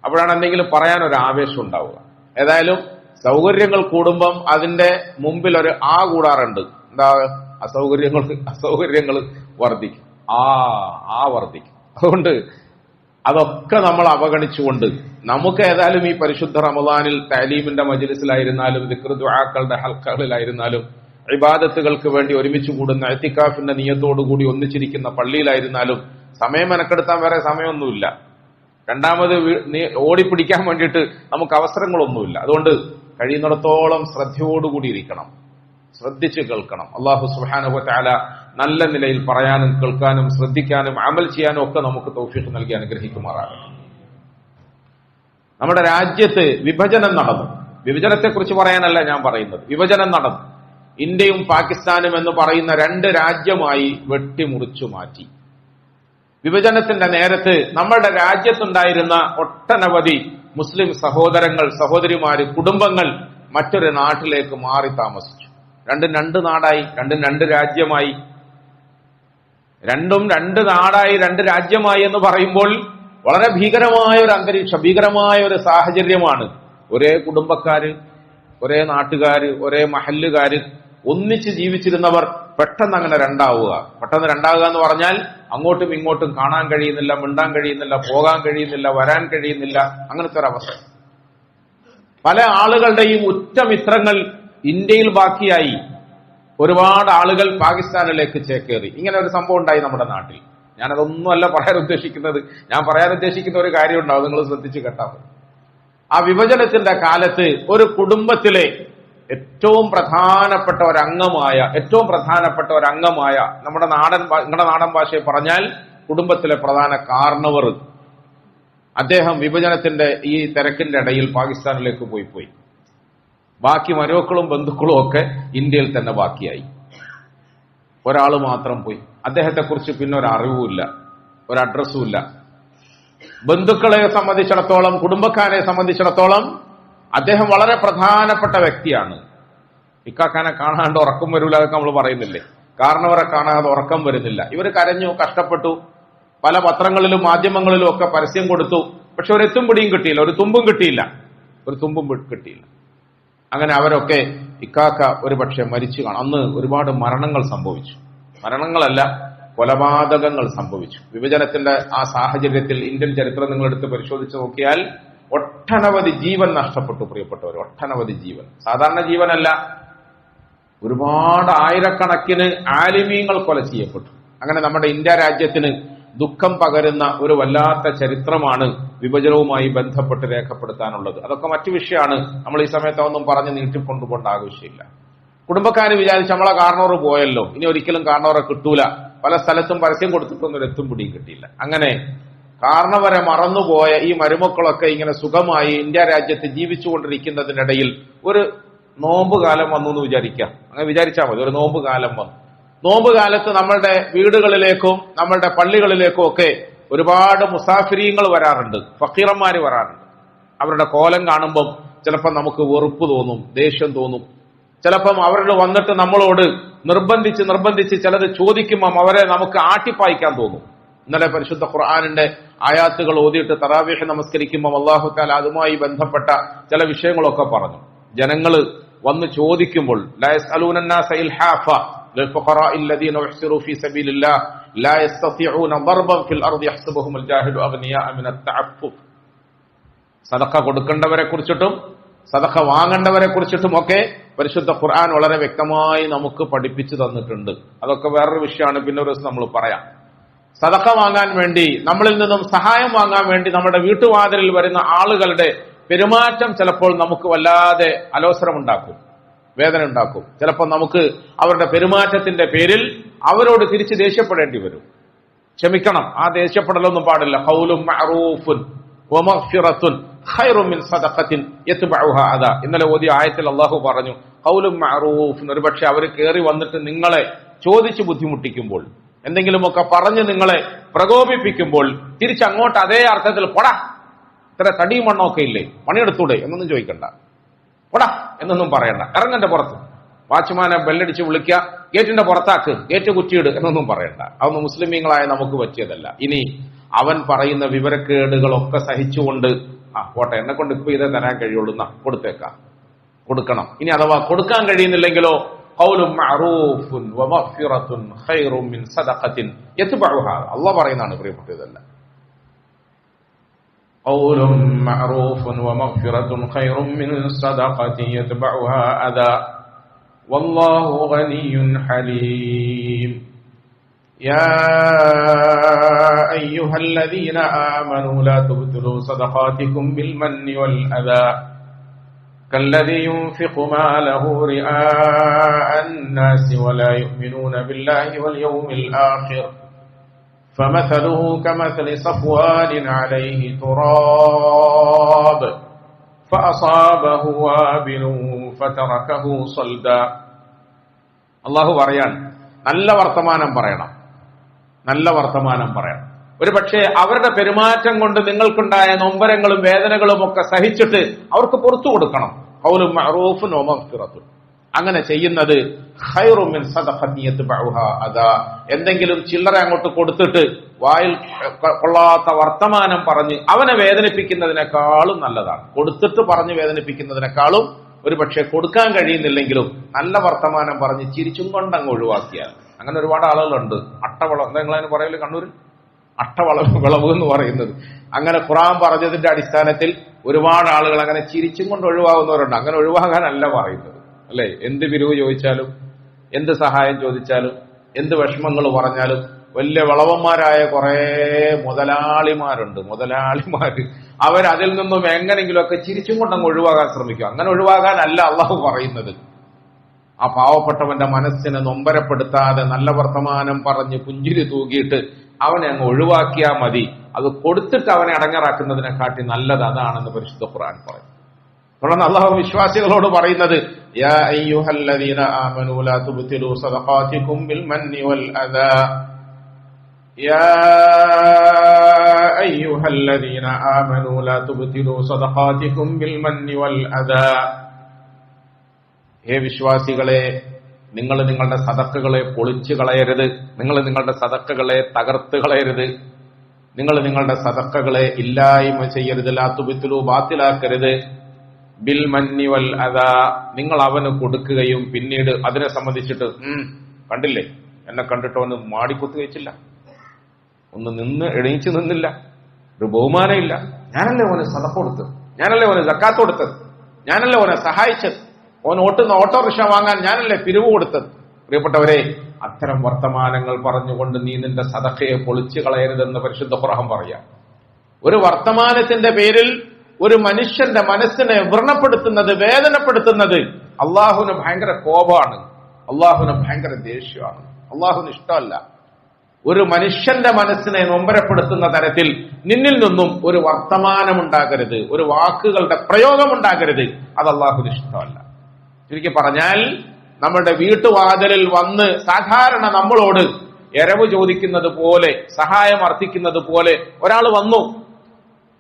അപ്പോഴാണ് എന്തെങ്കിലും പറയാൻ ഒരു ആവേശം ഉണ്ടാവുക. ഏതായാലും സൗകര്യങ്ങൾ കൂടുമ്പം അതിന്റെ മുമ്പിൽ ഒരു കൂടാറുണ്ട്. എന്താ? അസൗകര്യങ്ങൾ വർദ്ധിക്കും. വർദ്ധിക്കും. അതുകൊണ്ട് അതൊക്കെ നമ്മൾ അവഗണിച്ചുകൊണ്ട് നമുക്ക് ഏതായാലും ഈ പരിശുദ്ധ റമദാനിൽ തഅലീമിന്റെ മജ്ലിസിലായിരുന്നാലും ദിക്ർ ദുആക്കളുടെ ഹൽഖകളിലായിരുന്നാലും ഇബാദത്തുകൾക്ക് വേണ്ടി ഒരുമിച്ച് കൂടുന്ന ഇഅ്തികാഫിന്റെ നിയത്തോടുകൂടി ഒന്നിച്ചിരിക്കുന്ന പള്ളിയിലായിരുന്നാലും സമയം മെനക്കെടുത്താൻ വേറെ സമയമൊന്നുമില്ല. രണ്ടാമത് ഓടിപ്പിടിക്കാൻ വേണ്ടിയിട്ട് നമുക്ക് അവസരങ്ങളൊന്നുമില്ല. അതുകൊണ്ട് കഴിയുന്നിടത്തോളം ശ്രദ്ധയോടുകൂടി ഇരിക്കണം, ശ്രദ്ധിച്ച് കേൾക്കണം. അല്ലാഹു സുബ്ഹാനഹു വ തആല നല്ല നിലയിൽ പറയാനും കേൾക്കാനും ശ്രദ്ധിക്കാനും അമൽ ചെയ്യാനും ഒക്കെ നമുക്ക് തൗഫീഖ് നൽകി അനുഗ്രഹിക്കുമാറാകട്ടെ. നമ്മുടെ രാജ്യത്ത് വിഭജനം നടന്നു. വിഭജനത്തെക്കുറിച്ച് പറയാനല്ല ഞാൻ പറയുന്നത്. വിഭജനം നടന്നു. ഇന്ത്യയും പാകിസ്ഥാനും എന്ന് പറയുന്ന 2 രാജ്യമായി വെട്ടിമുറിച്ചു മാറ്റി. വിഭജനത്തിന്റെ നേരത്ത് നമ്മളുടെ രാജ്യത്തുണ്ടായിരുന്ന ഒട്ടനവധി മുസ്ലിം സഹോദരങ്ങൾ, സഹോദരിമാര്, കുടുംബങ്ങൾ മറ്റൊരു നാട്ടിലേക്ക് മാറി താമസിച്ചു. രണ്ടും 2 നാടായി, രണ്ടും 2 രാജ്യമായി. രണ്ടും 2 നാടായി, 2 രാജ്യമായി എന്ന് പറയുമ്പോൾ വളരെ ഭീകരമായ ഒരു അന്തരീക്ഷം, ഭീകരമായ ഒരു സാഹചര്യമാണ്. ഒരേ കുടുംബക്കാര്, ഒരേ നാട്ടുകാര്, ഒരേ മഹല്ലുകാര്, ഒന്നിച്ച് ജീവിച്ചിരുന്നവർ പെട്ടെന്ന് അങ്ങനെ രണ്ടാവുക. പെട്ടെന്ന് രണ്ടാവുക എന്ന് പറഞ്ഞാൽ അങ്ങോട്ടും ഇങ്ങോട്ടും കാണാൻ കഴിയുന്നില്ല, മിണ്ടാൻ കഴിയുന്നില്ല, പോകാൻ കഴിയുന്നില്ല, വരാൻ കഴിയുന്നില്ല. അങ്ങനത്തെ ഒരവസ്ഥ. പല ആളുകളുടെയും ഉറ്റമിത്രങ്ങൾ ഇന്ത്യയിൽ ബാക്കിയായി. ഒരുപാട് ആളുകൾ പാകിസ്ഥാനിലേക്ക് ചേക്കേറി. ഇങ്ങനെ ഒരു സംഭവം ഉണ്ടായി നമ്മുടെ നാട്ടിൽ. ഞാനതൊന്നുമല്ല പറയാൻ ഉദ്ദേശിക്കുന്നത്. ഞാൻ പറയാൻ ഉദ്ദേശിക്കുന്ന ഒരു കാര്യം ഉണ്ടാവും, നിങ്ങൾ ശ്രദ്ധിച്ചു കേട്ടാൽ. ആ വിഭജനത്തിന്റെ കാലത്ത് ഒരു കുടുംബത്തിലെ ഏറ്റവും പ്രധാനപ്പെട്ട ഒരംഗമായ നിങ്ങളുടെ നാടൻ ഭാഷയിൽ പറഞ്ഞാൽ കുടുംബത്തിലെ പ്രധാന കാരണവർ, അദ്ദേഹം വിഭജനത്തിന്റെ ഈ തിരക്കിന്റെ ഇടയിൽ പാകിസ്ഥാനിലേക്ക് പോയി. ബാക്കി മരുമക്കളും ബന്ധുക്കളും ഒക്കെ ഇന്ത്യയിൽ തന്നെ ബാക്കിയായി. ഒരാൾ മാത്രം പോയി. അദ്ദേഹത്തെക്കുറിച്ച് പിന്നെ ഒരു അറിവുമില്ല, ഒരു അഡ്രസ്സും ഇല്ല. ബന്ധുക്കളെ സംബന്ധിച്ചിടത്തോളം, കുടുംബക്കാരെ സംബന്ധിച്ചിടത്തോളം അദ്ദേഹം വളരെ പ്രധാനപ്പെട്ട വ്യക്തിയാണ്. ഇക്കാക്കാനെ കാണാണ്ട് ഉറക്കം വരില്ല, അതൊക്കെ നമ്മൾ പറയുന്നില്ലേ. കാരണവരെ കാണാതെ ഉറക്കം വരുന്നില്ല. ഇവർ കരഞ്ഞു, കഷ്ടപ്പെട്ടു, പല പത്രങ്ങളിലും മാധ്യമങ്ങളിലും ഒക്കെ പരസ്യം കൊടുത്തു. പക്ഷെ ഒരു തുമ്പും കിട്ടിയില്ല. അങ്ങനെ അവരൊക്കെ ഇക്കാക്ക ഒരുപക്ഷെ മരിച്ചു കാണും. അന്ന് ഒരുപാട് മരണങ്ങൾ സംഭവിച്ചു. മരണങ്ങളല്ല, കൊലപാതകങ്ങൾ സംഭവിച്ചു. വിഭജനത്തിന്റെ ആ സാഹചര്യത്തിൽ ഇന്ത്യൻ ചരിത്രം നിങ്ങളെടുത്ത് പരിശോധിച്ച് നോക്കിയാൽ ഒട്ടനവധി ജീവൻ നഷ്ടപ്പെട്ടു. പ്രിയപ്പെട്ടവർ, ഒട്ടനവധി ജീവൻ. സാധാരണ ജീവനല്ല, ഒരുപാട് ആയിരക്കണക്കിന് ആലിമീങ്ങൾ കൊല ചെയ്യപ്പെട്ടു. അങ്ങനെ നമ്മുടെ ഇന്ത്യ രാജ്യത്തിന് ദുഃഖം പകരുന്ന ഒരു വല്ലാത്ത ചരിത്രമാണ് വിഭജനവുമായി ബന്ധപ്പെട്ട് രേഖപ്പെടുത്താനുള്ളത്. അതൊക്കെ മറ്റു വിഷയമാണ്. നമ്മൾ ഈ സമയത്ത് ഒന്നും പറഞ്ഞ് നീട്ടിക്കൊണ്ടുപോകേണ്ട ആവശ്യമില്ല. കുടുംബക്കാര് വിചാരിച്ച് നമ്മളെ കാർണോറ് പോയല്ലോ, ഇനി ഒരിക്കലും കാർണോറെ കിട്ടൂല. പല സ്ഥലത്തും പരസ്യം കൊടുത്തിട്ടൊന്നും എത്തും പിടിയും കിട്ടിയില്ല. അങ്ങനെ കാർണവരെ മറന്നുപോയ ഈ മരുമക്കളൊക്കെ ഇങ്ങനെ സുഖമായി ഇന്ത്യ രാജ്യത്ത് ജീവിച്ചുകൊണ്ടിരിക്കുന്നതിനിടയിൽ ഒരു നോമ്പ് കാലം വന്നു എന്ന് വിചാരിക്കാം. അങ്ങനെ വിചാരിച്ചാൽ മതി. ഒരു നോമ്പ് കാലം വന്നു. നോമ്പ് കാലത്ത് നമ്മളുടെ വീടുകളിലേക്കും നമ്മളുടെ പള്ളികളിലേക്കും ഒക്കെ ഒരുപാട് മുസാഫിരീങ്ങൾ വരാറുണ്ട്, ഫക്കീറന്മാര് വരാറുണ്ട്. അവരുടെ കോലം കാണുമ്പം ചിലപ്പോൾ നമുക്ക് വെറുപ്പ് തോന്നും, ദേഷ്യം തോന്നും. ചിലപ്പം അവരുടെ വന്നിട്ട് നമ്മളോട് നിർബന്ധിച്ച് ചിലത് ചോദിക്കുമ്പം അവരെ നമുക്ക് ആട്ടിപ്പായിക്കാൻ തോന്നും. ഇന്നലെ പരിശുദ്ധ ഖുർആനിന്റെ ആയാത്തുകൾ ഓതിയിട്ട് തറാവീഹ് നമസ്കരിക്കുമ്പോൾ അല്ലാഹു തആല അതുമായി ബന്ധപ്പെട്ട ചില വിഷയങ്ങളൊക്കെ പറഞ്ഞു. ജനങ്ങള് വന്ന് ചോദിക്കുമ്പോൾ ലാ യസ്അലൂന അന്നാസ ഇൽഹാഫ للفقراء الذين احصروا في سبيل الله لا يستطيعون ضربا في الارض يحسبهم الجاهل اغنياء من التعفف. സദഖ കൊടുക്കേണ്ടവരെ കുറിച്ചിട്ടും സദഖ വാങ്ങേണ്ടവരെ കുറിച്ചിട്ടും ഒക്കെ പരിശുദ്ധ ഖുർആൻ വളരെ വ്യക്തമായി നമുക്ക് പഠിപ്പിച്ചു തന്നിട്ടുണ്ട്. അതൊക്കെ വേറൊരു വിഷയമാണ്, പിന്നെ ഒരു ദിവസം നമ്മൾ പറയാം. സദഖ വാങ്ങാൻ വേണ്ടി, നമ്മളിൽ നിന്നും സഹായം വാങ്ങാൻ വേണ്ടി നമ്മുടെ വീട്ടുവാതിലിൽ വരുന്ന ആളുകളുടെ പെരുമാറ്റം ചിലപ്പോൾ നമുക്ക് വല്ലാതെ അലോസരമുണ്ടാക്കും, വേദന ഉണ്ടാക്കും. ചിലപ്പോൾ നമുക്ക് അവരുടെ പെരുമാറ്റത്തിന്റെ പേരിൽ അവരോട് തിരിച്ച് ദേഷ്യപ്പെടേണ്ടി വരും. ക്ഷമിക്കണം, ആ ദേഷ്യപ്പെടലൊന്നും പാടില്ല. ഖൗലുൻ മഅറൂഫുൻ വമഗ്ഫിറത്തുൻ ഖൈറുൻ മിൻ സദഖത്തിൻ യത്ബഉഹാ അദാ. ഇന്നലെ ഓതിയ ആയത്തിൽ അല്ലാഹു പറഞ്ഞു ഖൗലുൻ മഅറൂഫ്. ഒരുപക്ഷെ അവർ കയറി വന്നിട്ട് നിങ്ങളെ ചോദിച്ച് ബുദ്ധിമുട്ടിക്കുമ്പോൾ, എന്തെങ്കിലുമൊക്കെ പറഞ്ഞ് നിങ്ങളെ പ്രകോപിപ്പിക്കുമ്പോൾ തിരിച്ചങ്ങോട്ട് അതേ അർത്ഥത്തിൽ പൊടാ, ഇത്ര തടിയും മണ്ണൊക്കെ ഇല്ലേ, പണിയെടുത്തൂടെ എന്നൊന്നും ചോദിക്കണ്ട. പൊടാ എന്നൊന്നും പറയണ്ട. ഇറങ്ങന്റെ പുറത്ത്, വാച്ച്മാനെ ബെല്ലടിച്ച് വിളിക്കുക, ഗേറ്റിന്റെ പുറത്താക്ക്, ഗേറ്റ് കുറ്റിയിട് എന്നൊന്നും പറയണ്ട. അതൊന്നും മുസ്ലിമീങ്ങളായ നമുക്ക് പറ്റിയതല്ല. ഇനി അവൻ പറയുന്ന വിവരക്കേടുകളൊക്കെ സഹിച്ചുകൊണ്ട് പോട്ടെ, എന്നെ കൊണ്ട് ഇപ്പൊ ഇതേ തരാൻ കഴിയുള്ളൂ, കൊടുത്തേക്കാം, കൊടുക്കണം. ഇനി അഥവാ കൊടുക്കാൻ കഴിയുന്നില്ലെങ്കിലോ ഖൗലുൻ മഅറൂഫുൻ വമഗ്ഫിറത്തുൻ ഖൈറുൻ മിൻ സദഖത്തിൻ യത്ബഉഹാ. അല്ലാഹു പറയുന്നതാണ് പ്രിയപ്പെട്ടതല്ല. ഖൗലുൻ മഅറൂഫുൻ വമഗ്ഫിറത്തുൻ ഖൈറുൻ മിൻ സദഖത്തിൻ യത്ബഉഹാ അദാ വല്ലാഹു ഗനിയ്യുൻ ഹലീം. يا أيها الذين آمنوا لا تبطلوا صدقاتكم بالمن والأذى كالذي ينفق ماله رئاء الناس ولا يؤمنون بالله واليوم الآخر فمثله كمثل صفوان عليه تراب فأصابه وابل فتركه صلدا. അല്ലാഹു പറയാൻ നല്ല വർത്തമാനം പറയണം, നല്ല വർത്തമാനം പറയണം. ഒരു പക്ഷേ അവരുടെ പെരുമാറ്റം കൊണ്ട് നിങ്ങൾക്കുണ്ടായ നൊമ്പരങ്ങളും വേദനകളും ഒക്കെ സഹിച്ചിട്ട് അവർക്ക് പുറത്തു കൊടുക്കണം. ഖൗലുൻ മഅറൂഫുൻ വമഗ്ഫിറത്തുൻ. അങ്ങനെ ചെയ്യുന്നത് ഖൈറുൻ മിൻ സദഖത്തിൻ യത്ബഉഹാ അദാ. എന്തെങ്കിലും ചില്ലറ അങ്ങോട്ട് കൊടുത്തിട്ട് വായിൽ കൊള്ളാത്ത വർത്തമാനം പറഞ്ഞ് അവനെ വേദനിപ്പിക്കുന്നതിനേക്കാളും നല്ലതാണ്. കൊടുത്തിട്ട് പറഞ്ഞ് വേദനിപ്പിക്കുന്നതിനേക്കാളും ഒരു പക്ഷെ കൊടുക്കാൻ കഴിയുന്നില്ലെങ്കിലും നല്ല വർത്തമാനം പറഞ്ഞ് ചിരിച്ചും കൊണ്ടങ്ങ് ഒഴിവാക്കിയാൽ. അങ്ങനെ ഒരുപാട് ആളുകളുണ്ട്. അട്ടവളം, എന്താ നിങ്ങളതിന് പറയല് കണ്ണൂരിൽ? വിളവ് എന്ന് പറയുന്നത്. അങ്ങനെ ഖുർആൻ പറഞ്ഞതിന്റെ അടിസ്ഥാനത്തിൽ ഒരുപാട് ആളുകൾ അങ്ങനെ ചിരിച്ചും കൊണ്ട് ഒഴിവാകുന്നവരുണ്ട്. അങ്ങനെ ഒഴിവാകാനല്ല പറയുന്നത്, അല്ലെ? എന്ത് പിരിവ് ചോദിച്ചാലും, എന്ത് സഹായം ചോദിച്ചാലും, എന്ത് വിഷമങ്ങൾ പറഞ്ഞാലും വലിയ വിളവന്മാരായ കുറെ മുതലാളിമാരുണ്ട്. മുതലാളിമാര് അവരതിൽ നിന്നും എങ്ങനെങ്കിലുമൊക്കെ ചിരിച്ചും കൊണ്ടങ്ങ് ഒഴിവാകാൻ ശ്രമിക്കും. അങ്ങനെ ഒഴിവാകാനല്ല അള്ളാഹു പറയുന്നത്. ആ പാവപ്പെട്ടവന്റെ മനസ്സിനെ നൊമ്പരപ്പെടുത്താതെ നല്ല വർത്തമാനം പറഞ്ഞ് പുഞ്ചിരി തൂകിയിട്ട് അവനെ അങ്ങ് ഒഴിവാക്കിയാൽ മതി. അത് കൊടുത്തിട്ട് അവനെ അടങ്ങറാക്കുന്നതിനെക്കാട്ടി നല്ലത് അതാണെന്ന് പരിശുദ്ധ ഖുർആൻ പറയും. തുടർന്ന് അള്ളാഹു വിശ്വാസികളോട് പറയുന്നത് യാ അയ്യുഹല്ലദീന ആമനൂ ലാ തുബ്തിലൂ സദഖാതികും ബിൽ മന്നി വൽ അദാ. യാ അയ്യുഹല്ലദീന ആമനൂ ലാ തുബ്തിലൂ സദഖാതികും ബിൽ മന്നി വൽ അദാ. ഹേ വിശ്വാസികളെ, നിങ്ങൾ നിങ്ങളുടെ സദഖകളെ പൊളിച്ചു കളയരുത്, നിങ്ങൾ നിങ്ങളുടെ സദഖകളെ തകർത്ത് കളയരുത്, നിങ്ങൾ നിങ്ങളുടെ സദഖകളെ ഇല്ലായ്മ ചെയ്യരുത്, ലാ തുബ്തിലൂ ബാത്തിലാക്കരുത്. ബിൽ മന്നി വൽ അദാ, നിങ്ങൾ അവന് കൊടുക്കുകയും പിന്നീട് അതിനെ സംബന്ധിച്ചിട്ട് കണ്ടില്ലേ എന്നെ കണ്ടിട്ട് അവന് മാടിക്കുത്തി വെച്ചില്ല, ഒന്ന് എണീച്ചു നിന്നില്ല, ഒരു ബഹുമാനമില്ല. ഞാനല്ലേ അവന് സദഖ കൊടുത്തത്, ഞാനല്ലേ അവന് സക്കാത്ത് കൊടുത്തത്, ഞാനല്ലേ അവനെ സഹായിച്ചത്, അവൻ ഓട്ടുന്ന ഓട്ടോറിക്ഷ വാങ്ങാൻ ഞാനല്ലേ പിരിവ് കൊടുത്തത്. പ്രിയപ്പെട്ടവരെ, അത്തരം വർത്തമാനങ്ങൾ പറഞ്ഞുകൊണ്ട് നീ നിന്റെ സദഖയെ പൊളിച്ചു കളയരുതെന്ന് പരിശുദ്ധ ഖുർആൻ പറയാം. ഒരു വർത്തമാനത്തിന്റെ പേരിൽ ഒരു മനുഷ്യന്റെ മനസ്സിനെ വ്രണപ്പെടുത്തുന്നത്, വേദനപ്പെടുത്തുന്നത് അള്ളാഹുവിന് ഭയങ്കര കോപമാണ്, അള്ളാഹുവിന് ഭയങ്കര ദേഷ്യമാണ്, അള്ളാഹുവിന് ഇഷ്ടമല്ല. ഒരു മനുഷ്യന്റെ മനസ്സിനെ നൊമ്പരപ്പെടുത്തുന്ന തരത്തിൽ നിന്നിൽ നിന്നും ഒരു വർത്തമാനമുണ്ടാകരുത്, ഒരു വാക്കുകളുടെ പ്രയോഗമുണ്ടാകരുത്. അത് അള്ളാഹുവിന് ഇഷ്ടമല്ല. ചുരുക്കി പറഞ്ഞാൽ, നമ്മുടെ വീട്ടുവാതിലിൽ വന്ന് സാധാരണ നമ്മളോട് എരവ് ചോദിക്കുന്നത് പോലെ, സഹായം അർത്ഥിക്കുന്നത് പോലെ ഒരാൾ വന്നു.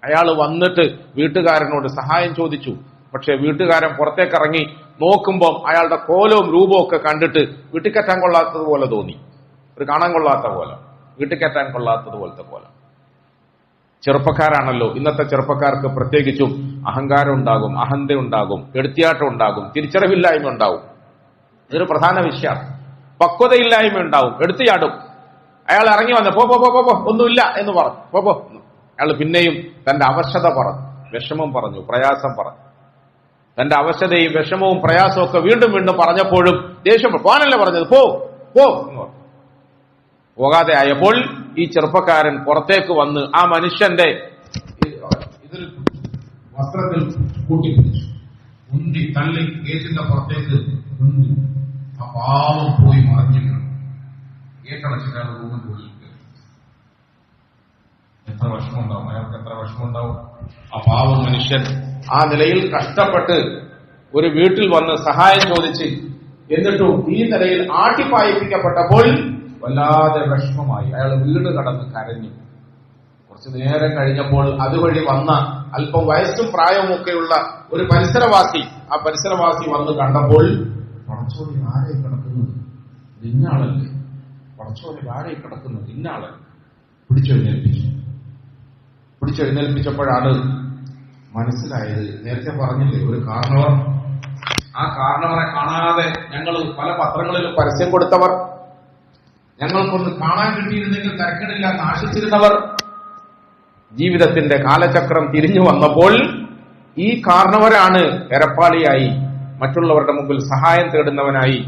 അയാൾ വന്നിട്ട് വീട്ടുകാരനോട് സഹായം ചോദിച്ചു. പക്ഷെ വീട്ടുകാരൻ പുറത്തേക്കിറങ്ങി നോക്കുമ്പോൾ അയാളുടെ കോലവും രൂപവും ഒക്കെ കണ്ടിട്ട് വീട്ടിൽ കയറ്റാൻ കൊള്ളാത്തതുപോലെ തോന്നി, ഒരു കാണാൻ കൊള്ളാത്ത പോലെ, വീട്ടിൽ കയറ്റാൻ കൊള്ളാത്തതുപോലത്തെ പോലെ. ചെറുപ്പക്കാരാണല്ലോ, ഇന്നത്തെ ചെറുപ്പക്കാർക്ക് പ്രത്യേകിച്ചും അഹങ്കാരം ഉണ്ടാകും, അഹന്ത ഉണ്ടാകും, എടുത്തിയാട്ടം ഉണ്ടാകും, തിരിച്ചറിവില്ലായ്മ ഉണ്ടാവും. ഇതൊരു പ്രധാന വിഷയമാണ്. പക്വതയില്ലായ്മ ഉണ്ടാവും, എടുത്തിയാടും. അയാൾ ഇറങ്ങി വന്ന് പോ പോ പോ പോ ഒന്നുമില്ല എന്ന് പറഞ്ഞു, പോ പോ. അയാൾ പിന്നെയും തന്റെ അവശത പറഞ്ഞു, വിഷമം പറഞ്ഞു, പ്രയാസം പറഞ്ഞു. തന്റെ അവശതയും വിഷമവും പ്രയാസവും ഒക്കെ വീണ്ടും വീണ്ടും പറഞ്ഞപ്പോഴും ദേഷ്യം, പോകാനല്ലേ പറഞ്ഞത്, പോ പോ എന്ന് പറഞ്ഞു. പോകാതെ ആയപ്പോൾ ഈ ചെറുപ്പക്കാരൻ പുറത്തേക്ക് വന്ന് ആ മനുഷ്യന്റെ ഇതിൽ വസ്ത്രത്തിൽ കൂട്ടിപ്പിടിച്ചു, ഉന്തി തള്ളി ഗേറ്റിന്റെ പുറത്തേക്ക് ഉന്തി. ആ പാവം പോയി മറിഞ്ഞു വീണു. ഗേറ്റടച്ചിട്ടാണ് റൂമിന്റെ ഉള്ളിൽ കയറി. എത്ര വിഷമമുണ്ടാവും അയാൾക്ക്, എത്ര വിഷമമുണ്ടാവും. ആ പാവം മനുഷ്യൻ ആ നിലയിൽ കഷ്ടപ്പെട്ട് ഒരു വീട്ടിൽ വന്ന് സഹായം ചോദിച്ച്, എന്നിട്ടും ഈ നിലയിൽ ആട്ടിപ്പായിപ്പിക്കപ്പെട്ടപ്പോൾ വല്ലാതെ വിഷമമായി. അയാൾ വീട് കടന്ന് കരഞ്ഞു. കുറച്ചു നേരം കഴിഞ്ഞപ്പോൾ അതുവഴി വന്ന അല്പം വയസ്സും പ്രായവും ഒക്കെയുള്ള ഒരു പരിസരവാസി, ആ പരിസരവാസി വന്ന് കണ്ടപ്പോൾ, പടച്ചോനെ ആരെ കിടക്കുന്നത്, ഇന്നാളല്ലേ, പടച്ചോനെ ആരെ കിടക്കുന്നത്, ഇന്നാളെ പിടിച്ചെഴുന്നേൽപ്പിച്ചു. പിടിച്ചെഴുന്നേൽപ്പിച്ചപ്പോഴാണ് മനസ്സിലായത്, നേരത്തെ പറഞ്ഞില്ലേ ഒരു കാരണവർ, ആ കാരണവരെ കാണാതെ ഞങ്ങൾ പല പത്രങ്ങളിലും പരസ്യം കൊടുത്തവർ, ഞങ്ങൾക്കൊന്ന് കാണാൻ കിട്ടിയിരുന്നെങ്കിൽ തിരക്കിടില്ല എന്ന് ആശിച്ചിരുന്നവർ, ജീവിതത്തിന്റെ കാലചക്രം തിരിഞ്ഞു വന്നപ്പോൾ ഈ കാരണവരാണ് എരപ്പാളിയായി, മറ്റുള്ളവരുടെ മുമ്പിൽ സഹായം തേടുന്നവനായി,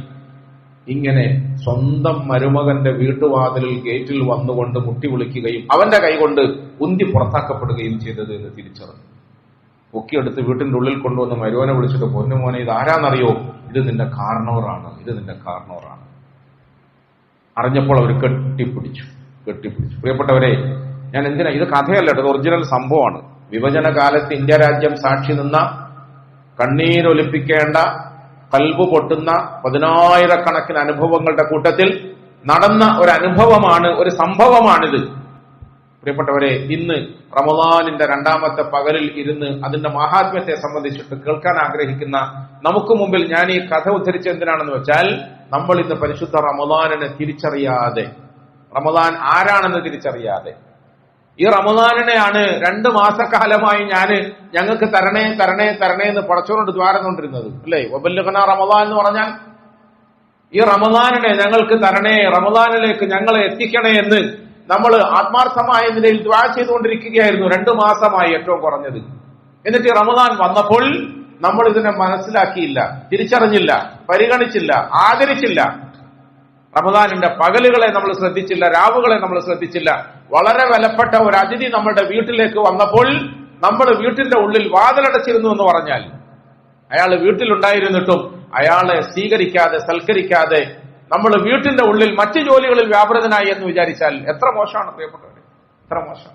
ഇങ്ങനെ സ്വന്തം മരുമകന്റെ വീട്ടുവാതിലിൽ ഗേറ്റിൽ വന്നുകൊണ്ട് മുട്ടി വിളിക്കുകയും അവന്റെ കൈകൊണ്ട് ഉന്തി പുറത്താക്കപ്പെടുകയും ചെയ്തത് എന്ന് തിരിച്ചറിഞ്ഞു. പൊക്കിയെടുത്ത് വീട്ടിന്റെ ഉള്ളിൽ കൊണ്ടുവന്ന് മരുവനെ വിളിച്ചിട്ട്, പൊന്നുമോനെ ഇത് ആരാന്നറിയോ, ഇത് നിന്റെ കാരണവറാണ്, ഇത് നിന്റെ കാരണവറാണ്. അറിഞ്ഞപ്പോൾ അവർ കെട്ടിപ്പിടിച്ചു. പ്രിയപ്പെട്ടവരെ, ഞാൻ എന്തിനാ, ഇത് കഥയല്ല, ഇത് ഒറിജിനൽ സംഭവമാണ്. വിഭജന കാലത്ത് ഇന്ത്യ രാജ്യം സാക്ഷി നിന്ന, കണ്ണീരൊലിപ്പിക്കേണ്ട, കൽബ് പൊട്ടുന്ന 10,000-കണക്കിന് അനുഭവങ്ങളുടെ കൂട്ടത്തിൽ നടന്ന ഒരു അനുഭവമാണ്, ഒരു സംഭവമാണിത്. പ്രിയപ്പെട്ടവരെ, ഇന്ന് റമദാനിന്റെ 2ാമത്തെ പകലിൽ ഇരുന്ന് അതിന്റെ മഹാത്മ്യത്തെ സംബന്ധിച്ചിട്ട് കേൾക്കാൻ ആഗ്രഹിക്കുന്ന നമുക്ക് മുമ്പിൽ ഞാൻ ഈ കഥ ഉദ്ധരിച്ച എന്തിനാണെന്ന് വെച്ചാൽ, നമ്മൾ ഇന്ന് പരിശുദ്ധ റമദാനിനെ തിരിച്ചറിയാതെ, റമദാൻ ആരാണെന്ന് തിരിച്ചറിയാതെ, ഈ റമദാനിനെയാണ് 2 മാസക്കാലമായി ഞങ്ങൾക്ക് തരണേ തരണേ തരണേ എന്ന് പടച്ചോനോട് ദ്വാരന്നുകൊണ്ടിരുന്നത്, അല്ലേ? വബല്ലിഗ്നാ റമദാൻ എന്ന് പറഞ്ഞാൽ ഈ റമദാനിനെ ഞങ്ങൾക്ക് തരണേ, റമദാനിലേക്ക് ഞങ്ങളെ എത്തിക്കണേ എന്ന് നമ്മൾ ആത്മാർത്ഥമായ നിലയിൽ ദ്വാ ചെയ്തുകൊണ്ടിരിക്കുകയായിരുന്നു 2 മാസമായി ഏറ്റവും കുറഞ്ഞത്. എന്നിട്ട് ഈ റമദാൻ വന്നപ്പോൾ നമ്മൾ ഇതിനെ മനസ്സിലാക്കിയില്ല, തിരിച്ചറിഞ്ഞില്ല, പരിഗണിച്ചില്ല, ആദരിച്ചില്ല. റമദാനിന്റെ പകലുകളെ നമ്മൾ ശ്രദ്ധിച്ചില്ല, രാവുകളെ നമ്മൾ ശ്രദ്ധിച്ചില്ല. വളരെ വിലപ്പെട്ട ഒരു അതിഥി നമ്മുടെ വീട്ടിലേക്ക് വന്നപ്പോൾ നമ്മൾ വീട്ടിന്റെ ഉള്ളിൽ വാതിലടച്ചിരുന്നു എന്ന് പറഞ്ഞാൽ, അയാൾ വീട്ടിലുണ്ടായിരുന്നിട്ടും അയാളെ സ്വീകരിക്കാതെ, സൽക്കരിക്കാതെ നമ്മൾ വീട്ടിന്റെ ഉള്ളിൽ മറ്റു ജോലികളിൽ വ്യാപൃതനായി എന്ന് വിചാരിച്ചാൽ എത്ര മോശമാണ് പ്രിയപ്പെട്ടവരെ, എത്ര മോശം.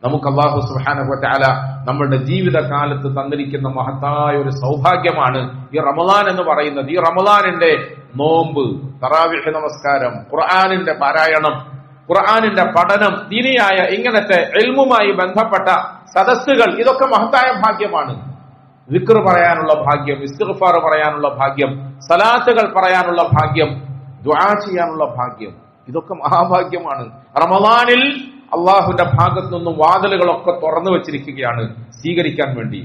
നമുക്ക് അല്ലാഹു സുബ്ഹാനഹു വ തആല നമ്മുടെ ജീവിതകാലത്ത് തന്നിരിക്കുന്ന മഹത്തായ ഒരു സൗഭാഗ്യമാണ് ഈ റമദാൻ എന്ന് പറയുന്നത്. ഈ റമദാനിന്റെ നോമ്പ്, തറാവീഹ് നമസ്കാരം, ഖുർആനിന്റെ പാരായണം, ഖുർആനിന്റെ പഠനം, ദീനിയായ ഇങ്ങനത്തെ ഇൽമുമായി ബന്ധപ്പെട്ട സദസ്സുകൾ, ഇതൊക്കെ മഹത്തായ ഭാഗ്യമാണ്. ദിക്ർ പറയാനുള്ള ഭാഗ്യം, ഇസ്തിഗ്ഫാർ പറയാനുള്ള ഭാഗ്യം, സലാത്തുകൾ പറയാനുള്ള ഭാഗ്യം, ദുആ ചെയ്യാനുള്ള ഭാഗ്യം, ഇതൊക്കെ മഹാഭാഗ്യമാണ്. റമദാനിൽ അള്ളാഹുവിന്റെ ഭാഗത്തു നിന്നും വാതിലുകളൊക്കെ തുറന്നു വെച്ചിരിക്കുകയാണ് സ്വീകരിക്കാൻ വേണ്ടി.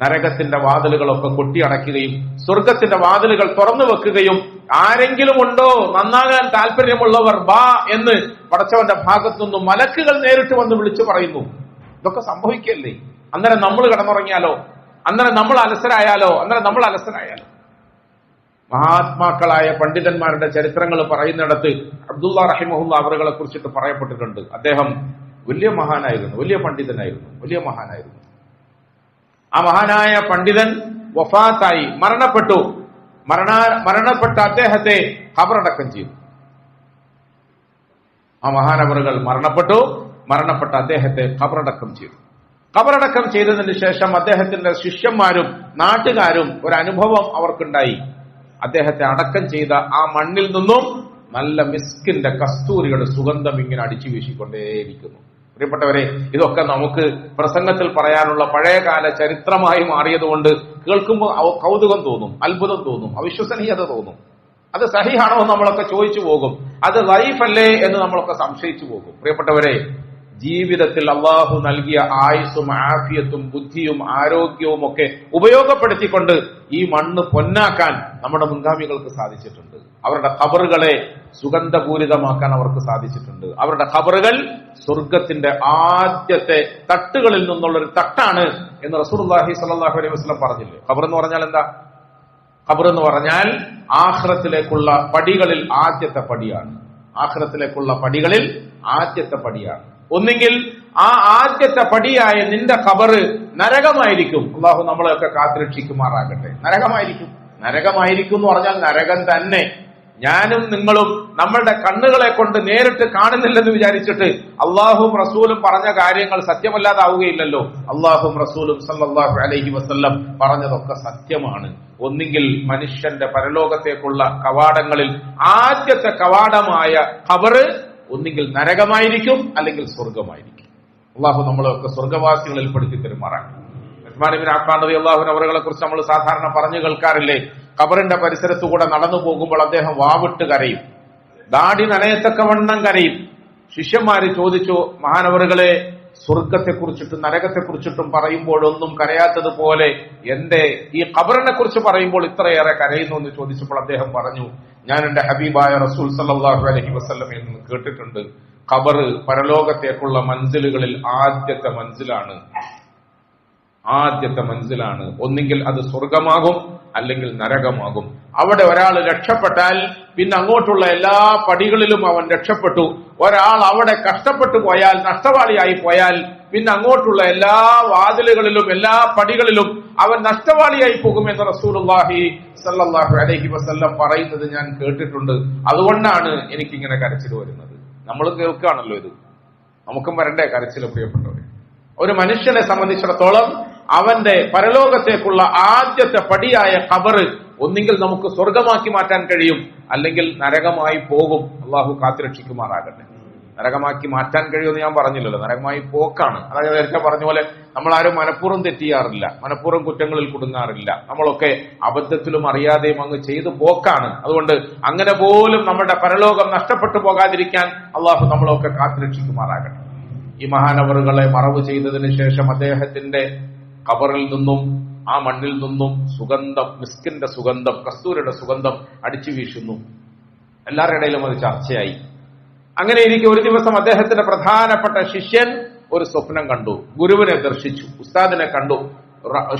നരകത്തിന്റെ വാതിലുകളൊക്കെ കൊട്ടിയടയ്ക്കുകയും സ്വർഗത്തിന്റെ വാതിലുകൾ തുറന്നു വെക്കുകയും ആരെങ്കിലും ഉണ്ടോ നന്നാകാൻ താല്പര്യമുള്ളവർ ബാ എന്ന് പടച്ചവന്റെ ഭാഗത്തു നിന്നും മലക്കുകൾ നേരിട്ട് വന്ന് വിളിച്ചു പറയുന്നു. ഇതൊക്കെ സംഭവിക്കല്ലേ? അന്നേരം നമ്മൾ കിടന്നുറങ്ങിയാലോ? അന്നേരം നമ്മൾ അലസരായാലോ? മഹാത്മാക്കളായ പണ്ഡിതന്മാരുടെ ചരിത്രങ്ങൾ പറയുന്നിടത്ത് അബ്ദുള്ള റഹിമഹുല്ല അവരുകളെ കുറിച്ചിട്ട് പറയപ്പെട്ടിട്ടുണ്ട്. അദ്ദേഹം വലിയ മഹാനായിരുന്നു, വലിയ പണ്ഡിതനായിരുന്നു, വലിയ മഹാനായിരുന്നു. ആ മഹാനായ പണ്ഡിതൻ വഫാത്തായി, മരണപ്പെട്ടു. മരണപ്പെട്ട അദ്ദേഹത്തെ ഖബറടക്കം ചെയ്തു. ആ മഹാനവറുകൾ മരണപ്പെട്ട അദ്ദേഹത്തെ ഖബറടക്കം ചെയ്തു. ഖബറടക്കം ചെയ്തതിന് ശേഷം അദ്ദേഹത്തിന്റെ ശിഷ്യന്മാരും നാട്ടുകാരും ഒരു അനുഭവം അവർക്കുണ്ടായി. അദ്ദേഹത്തെ അടക്കം ചെയ്ത ആ മണ്ണിൽ നിന്നും നല്ല മിസ്കിന്റെ കസ്തൂരിയുടെ സുഗന്ധം ഇങ്ങനെ അടിച്ചു വീശിക്കൊണ്ടേയിരിക്കുന്നു. പ്രിയപ്പെട്ടവരെ, ഇതൊക്കെ നമുക്ക് പ്രസംഗത്തിൽ പറയാനുള്ള പഴയകാല ചരിത്രമായി മാറിയതുകൊണ്ട് കേൾക്കുമ്പോൾ കൗതുകം തോന്നും, അത്ഭുതം തോന്നും, അവിശ്വസനീയത തോന്നും. അത് സഹിഹാണോ എന്ന് നമ്മളൊക്കെ ചോദിച്ചു പോകും. അത് ലൈഫല്ലേ എന്ന് നമ്മളൊക്കെ സംശയിച്ചു പോകും. പ്രിയപ്പെട്ടവരെ, ജീവിതത്തിൽ അള്ളാഹു നൽകിയ ആയുസ്സും ആഫിയത്തും ബുദ്ധിയും ആരോഗ്യവും ഒക്കെ ഉപയോഗപ്പെടുത്തിക്കൊണ്ട് ഈ മണ്ണ് പൊന്നാക്കാൻ നമ്മുടെ മുൻഗാമികൾക്ക് സാധിച്ചിട്ടുണ്ട്. അവരുടെ ഖബറുകളെ സുഗന്ധപൂരിതമാക്കാൻ അവർക്ക് സാധിച്ചിട്ടുണ്ട്. അവരുടെ ഖബറുകൾ സ്വർഗത്തിന്റെ ആദ്യത്തെ തട്ടുകളിൽ നിന്നുള്ള ഒരു തട്ടാണ് എന്ന് റസൂലുള്ളാഹി സ്വല്ലല്ലാഹു അലൈഹി വസല്ലം പറഞ്ഞില്ലേ? ഖബർ എന്ന് പറഞ്ഞാൽ എന്താ? ഖബർ എന്ന് പറഞ്ഞാൽ ആഖിറത്തിലേക്കുള്ള പടികളിൽ ആദ്യത്തെ പടിയാണ്. ആഖിറത്തിലേക്കുള്ള പടികളിൽ ആദ്യത്തെ പടിയാണ്. ഒന്നെങ്കിൽ ആ ആദ്യത്തെ പടിയായ നിന്റെ ഖബറ് നരകമായിരിക്കും. അള്ളാഹു നമ്മളെയൊക്കെ കാത്തുരക്ഷിക്കുമാറാകട്ടെ. നരകമായിരിക്കും എന്ന് പറഞ്ഞാൽ നരകം തന്നെ. ഞാനും നിങ്ങളും നമ്മളുടെ കണ്ണുകളെ കൊണ്ട് നേരിട്ട് കാണുന്നില്ലെന്ന് വിചാരിച്ചിട്ട് അള്ളാഹും റസൂലും പറഞ്ഞ കാര്യങ്ങൾ സത്യമല്ലാതാവുകയില്ലല്ലോ. അള്ളാഹും റസൂലും സല്ലല്ലാഹു അലൈഹി വസല്ലം പറഞ്ഞതൊക്കെ സത്യമാണ്. ഒന്നുകിൽ മനുഷ്യന്റെ പരലോകത്തേക്കുള്ള കവാടങ്ങളിൽ ആദ്യത്തെ കവാടമായ ഖബറ് ഒന്നുകിൽ നരകമായിരിക്കും, അല്ലെങ്കിൽ സ്വർഗമായിരിക്കും. അള്ളാഹു നമ്മളെയൊക്കെ സ്വർഗവാസികളിൽ പെടുത്തി പെരുമാറാണ്. ഉസ്മാൻ ഇബ്നു അഫ്ഫാൻ റളിയല്ലാഹു അൻഹു അവരെ കുറിച്ച് നമ്മൾ സാധാരണ പറഞ്ഞു കേൾക്കാറില്ലേ? ഖബറിന്റെ പരിസരത്തുകൂടെ നടന്നു പോകുമ്പോൾ അദ്ദേഹം വാവിട്ട് കരയും, ദാടി നനയത്തക്കവണ്ണം കരയും. ശിഷ്യന്മാര് ചോദിച്ചു, മഹാനവറുകളെ, സ്വർഗത്തെക്കുറിച്ചിട്ടും നരകത്തെക്കുറിച്ചിട്ടും പറയുമ്പോഴൊന്നും കരയാത്തതുപോലെ എന്റെ ഈ ഖബറിനെ കുറിച്ച് പറയുമ്പോൾ ഇത്രയേറെ കരയുന്നു എന്ന് ചോദിച്ചപ്പോൾ അദ്ദേഹം പറഞ്ഞു, ഞാൻ എന്റെ ഹബീബായ റസൂൽ സല്ലല്ലാഹു അലൈഹി വസല്ലമയിൽ നിന്ന് കേട്ടിട്ടുണ്ട്, ഖബർ പരലോകത്തേക്കുള്ള മൻസിലുകളിൽ ആദ്യത്തെ മൻസിലാണ്. ഒന്നുകിൽ അത് സ്വർഗമാകും, അല്ലെങ്കിൽ നരകമാകും. അവിടെ ഒരാൾ രക്ഷപ്പെട്ടാൽ പിന്നെ അങ്ങോട്ടുള്ള എല്ലാ പടികളിലും അവൻ രക്ഷപ്പെട്ടു. ഒരാൾ അവിടെ കഷ്ടപ്പെട്ടു പോയാൽ, നഷ്ടവാളിയായി പോയാൽ, പിന്നെ അങ്ങോട്ടുള്ള എല്ലാ വാതിലുകളിലും എല്ലാ പടികളിലും അവൻ നഷ്ടവാളിയായി പോകുമെന്ന് റസൂലുള്ളാഹി സല്ലല്ലാഹു അലൈഹി വസല്ലം പറയുന്നത് ഞാൻ കേട്ടിട്ടുണ്ട്. അതുകൊണ്ടാണ് എനിക്കിങ്ങനെ കരച്ചിൽ വരുന്നത്. നമ്മൾ കേൾക്കുകയാണല്ലോ ഇത്, നമുക്കും വരണ്ടേ കരച്ചിൽ? പ്രിയപ്പെട്ടവരെ, ഒരു മനുഷ്യനെ സംബന്ധിച്ചിടത്തോളം അവന്റെ പരലോകത്തേക്കുള്ള ആദ്യത്തെ പടിയായ ഖബർ ഒന്നുകിൽ നമുക്ക് സ്വർഗമാക്കി മാറ്റാൻ കഴിയും, അല്ലെങ്കിൽ നരകമായി പോകും. അള്ളാഹു കാത്തുരക്ഷിക്കുമാറാകട്ടെ. നരകമാക്കി മാറ്റാൻ കഴിയുമെന്ന് ഞാൻ പറഞ്ഞില്ലല്ലോ, നരകമായി പോക്കാണ്. അതായത് നേരത്തെ പറഞ്ഞ പോലെ നമ്മളാരും മനഃപൂർവ്വം തെറ്റിയാറില്ല, മനഃപൂർവ്വം കുറ്റങ്ങളിൽ കുടുങ്ങാറില്ല. നമ്മളൊക്കെ അബദ്ധത്തിലും അറിയാതെയും അങ്ങ് ചെയ്തു പോക്കാണ്. അതുകൊണ്ട് അങ്ങനെ പോലും നമ്മുടെ പരലോകം നഷ്ടപ്പെട്ടു പോകാതിരിക്കാൻ അള്ളാഹു നമ്മളൊക്കെ കാത്തുരക്ഷിക്കുമാറാകട്ടെ. ഈ മഹാനവറുകളെ മറവ് ചെയ്തതിന് ശേഷം അദ്ദേഹത്തിന്റെ ഖബറിൽ നിന്നും ആ മണ്ണിൽ നിന്നും സുഗന്ധം, മിസ്കിന്റെ സുഗന്ധം, കസ്തൂരിയുടെ സുഗന്ധം അടിച്ചു വീശുന്നു. എല്ലാവരുടെ ഇടയിലും അത് ചർച്ചയായി. അങ്ങനെ ഇരിക്കെ ഒരു ദിവസം അദ്ദേഹത്തിന്റെ പ്രധാനപ്പെട്ട ശിഷ്യൻ ഒരു സ്വപ്നം കണ്ടു. ഗുരുവിനെ ദർശിച്ചു, ഉസ്താദിനെ കണ്ടു,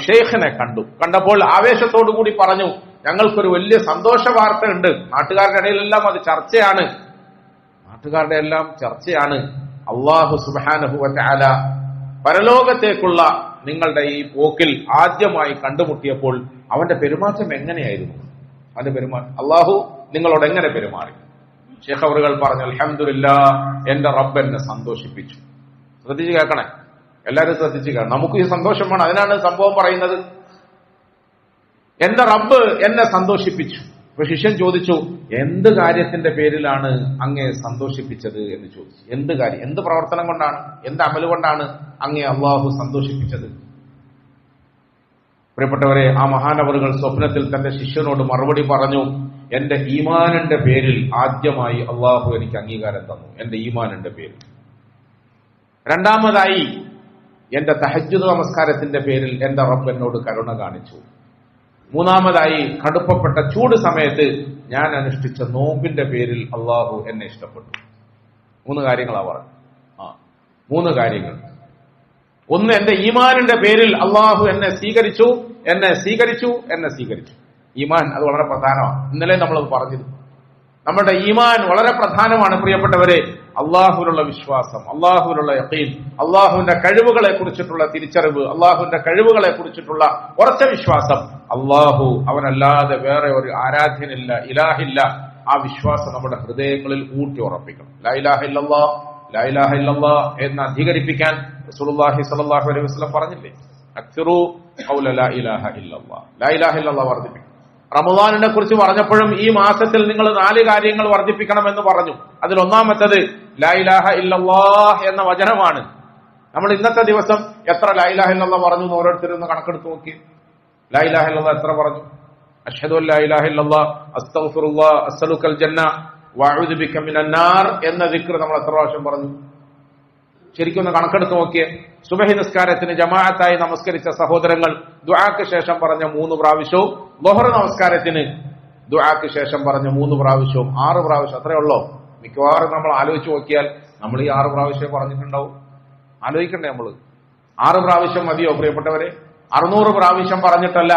ഷെയ്ഖിനെ കണ്ടു. കണ്ടപ്പോൾ ആവേശത്തോടുകൂടി പറഞ്ഞു, ഞങ്ങൾക്കൊരു വലിയ സന്തോഷ വാർത്ത ഉണ്ട്. നാട്ടുകാരുടെ ഇടയിലെല്ലാം അത് ചർച്ചയാണ്. അല്ലാഹു സുബ്ഹാനഹു വ തആല പരലോകത്തേക്കുള്ള നിങ്ങളുടെ ഈ പോക്കിൽ ആദ്യമായി കണ്ടുമുട്ടിയപ്പോൾ അവന്റെ പെരുമാറ്റം എങ്ങനെയായിരുന്നു? അല്ലാഹു നിങ്ങളോട് എങ്ങനെ പെരുമാറി? ശൈഖ് അവറുകൾ പറഞ്ഞു, അൽഹംദുലില്ലാഹ്, എന്റെ റബ്ബ് എന്നെ സന്തോഷിപ്പിച്ചു. ശ്രദ്ധിച്ചു കേൾക്കണേ, എല്ലാവരും ശ്രദ്ധിച്ചു കേൾക്കണം. നമുക്ക് ഈ സന്തോഷം വേണം, അതിനാണ് സംഭവം പറയുന്നത്. എന്റെ റബ്ബ് എന്നെ സന്തോഷിപ്പിച്ചു. അപ്പൊ ശിഷ്യൻ ചോദിച്ചു, എന്ത് കാര്യത്തിന്റെ പേരിലാണ് അങ്ങയെ സന്തോഷിപ്പിച്ചത് എന്ന് ചോദിച്ചു. എന്ത് കാര്യം, എന്ത് പ്രവർത്തനം കൊണ്ടാണ്, എന്ത് അമല് കൊണ്ടാണ് അങ്ങയെ അള്ളാഹു സന്തോഷിപ്പിച്ചത്? പ്രിയപ്പെട്ടവരെ, ആ മഹാനവറുകൾ സ്വപ്നത്തിൽ തന്റെ ശിഷ്യനോട് മറുപടി പറഞ്ഞു, എന്റെ ഈമാനിന്റെ പേരിൽ ആദ്യമായി അള്ളാഹു എനിക്ക് അംഗീകാരം തന്നു. എന്റെ ഈമാനിന്റെ പേരിൽ. രണ്ടാമതായി എന്റെ തഹജ്ജുദ് നമസ്കാരത്തിന്റെ പേരിൽ എന്റെ റബ്ബ് എന്നോട് കരുണ കാണിച്ചു. മൂന്നാമതായി കടുപ്പപ്പെട്ട ചൂട് സമയത്ത് ഞാൻ അനുഷ്ഠിച്ച നോമ്പിന്റെ പേരിൽ അള്ളാഹു എന്നെ ഇഷ്ടപ്പെട്ടു. 3 കാര്യങ്ങളാ പറഞ്ഞു. 3 കാര്യങ്ങൾ. ഒന്ന്, എന്റെ ഈമാനിന്റെ പേരിൽ അള്ളാഹു എന്നെ സ്വീകരിച്ചു. ഈമാൻ അത് വളരെ പ്രധാനമാണ്. ഇന്നലെ നമ്മളത് പറഞ്ഞിരുന്നു. നമ്മുടെ ഈമാൻ വളരെ പ്രധാനമാണ് പ്രിയപ്പെട്ടവരെ. അള്ളാഹുവിനുള്ള വിശ്വാസം, അള്ളാഹുവിനുള്ള യഖീൻ, അള്ളാഹുവിന്റെ കഴിവുകളെ കുറിച്ചിട്ടുള്ള തിരിച്ചറിവ്, അള്ളാഹുവിന്റെ കഴിവുകളെ കുറിച്ചിട്ടുള്ള ഉറച്ച വിശ്വാസം. അള്ളാഹു അവനല്ലാതെ വേറെ ഒരു ആരാധ്യനില്ല, ഇലാഹില്ല. ആ വിശ്വാസം നമ്മുടെ ഹൃദയങ്ങളിൽ ഊട്ടി ഉറപ്പിക്കണം. ലാ ഇലാഹ ഇല്ലല്ലാഹ്, ലാ ഇലാഹ ഇല്ലല്ലാഹ് എന്ന് അധികരിപ്പിക്കാൻ റസൂലുള്ളാഹി സ്വല്ലല്ലാഹു അലൈഹി വസല്ലം പറഞ്ഞില്ലേ? അക്സിറു ഖൗല ലാ ഇലാഹ ഇല്ലല്ലാഹ്, ലാ ഇലാഹ ഇല്ലല്ലാഹ് വർദ്ധിപ്പിക്കണം. റമദാനിനെ കുറിച്ച് പറഞ്ഞപ്പോഴും ഈ മാസത്തിൽ നിങ്ങൾ 4 കാര്യങ്ങൾ വർദ്ധിപ്പിക്കണമെന്ന് പറഞ്ഞു. അതിൽ ഒന്നാമത്തത് ലാ ഇലാഹ ഇല്ലല്ലാഹ് എന്ന വചനമാണ്. നമ്മൾ ഇന്നത്തെ ദിവസം എത്ര ലാ ഇലാഹ ഇല്ലല്ലാഹ് പറഞ്ഞു എന്ന് ഓരോരുത്തരും കണക്കെടുത്ത് നോക്കി. ലാ ഇലാഹ ഇല്ലല്ലാഹ് എത്ര പറഞ്ഞു? അഷ്ഹദു അൻ ലാ ഇലാഹ ഇല്ലല്ലാഹ് അസ്തഗ്ഫിറുല്ലാഹ് അസ്അലുക്കൽ ജന്ന വഅഊദു ബിക മിനൻ നാർ എന്ന ദിക്ർ നമ്മൾ എത്ര പ്രാവശ്യം പറഞ്ഞു? ശരിക്കും ഒന്ന് കണക്കെടുത്ത് നോക്കിയേ. സുബഹി നിസ്കാരത്തിന് ജമാഅത്തായി നമസ്കരിച്ച സഹോദരങ്ങൾ ദുആക്ക് ശേഷം പറഞ്ഞ 3 പ്രാവശ്യവും, ളുഹർ നമസ്കാരത്തിന് ദുആക്ക് ശേഷം പറഞ്ഞ 3 പ്രാവശ്യവും, 6 പ്രാവശ്യം അത്രേ ഉള്ളോ? മിക്കവാറും നമ്മൾ ആലോചിച്ച് നോക്കിയാൽ നമ്മൾ ഈ 6 പ്രാവശ്യം പറഞ്ഞിട്ടുണ്ടാവും. ആലോചിക്കണ്ടേ നമ്മൾ? 6 പ്രാവശ്യം മതിയോ പ്രിയപ്പെട്ടവരെ? 600 പ്രാവശ്യം പറഞ്ഞിട്ടല്ല,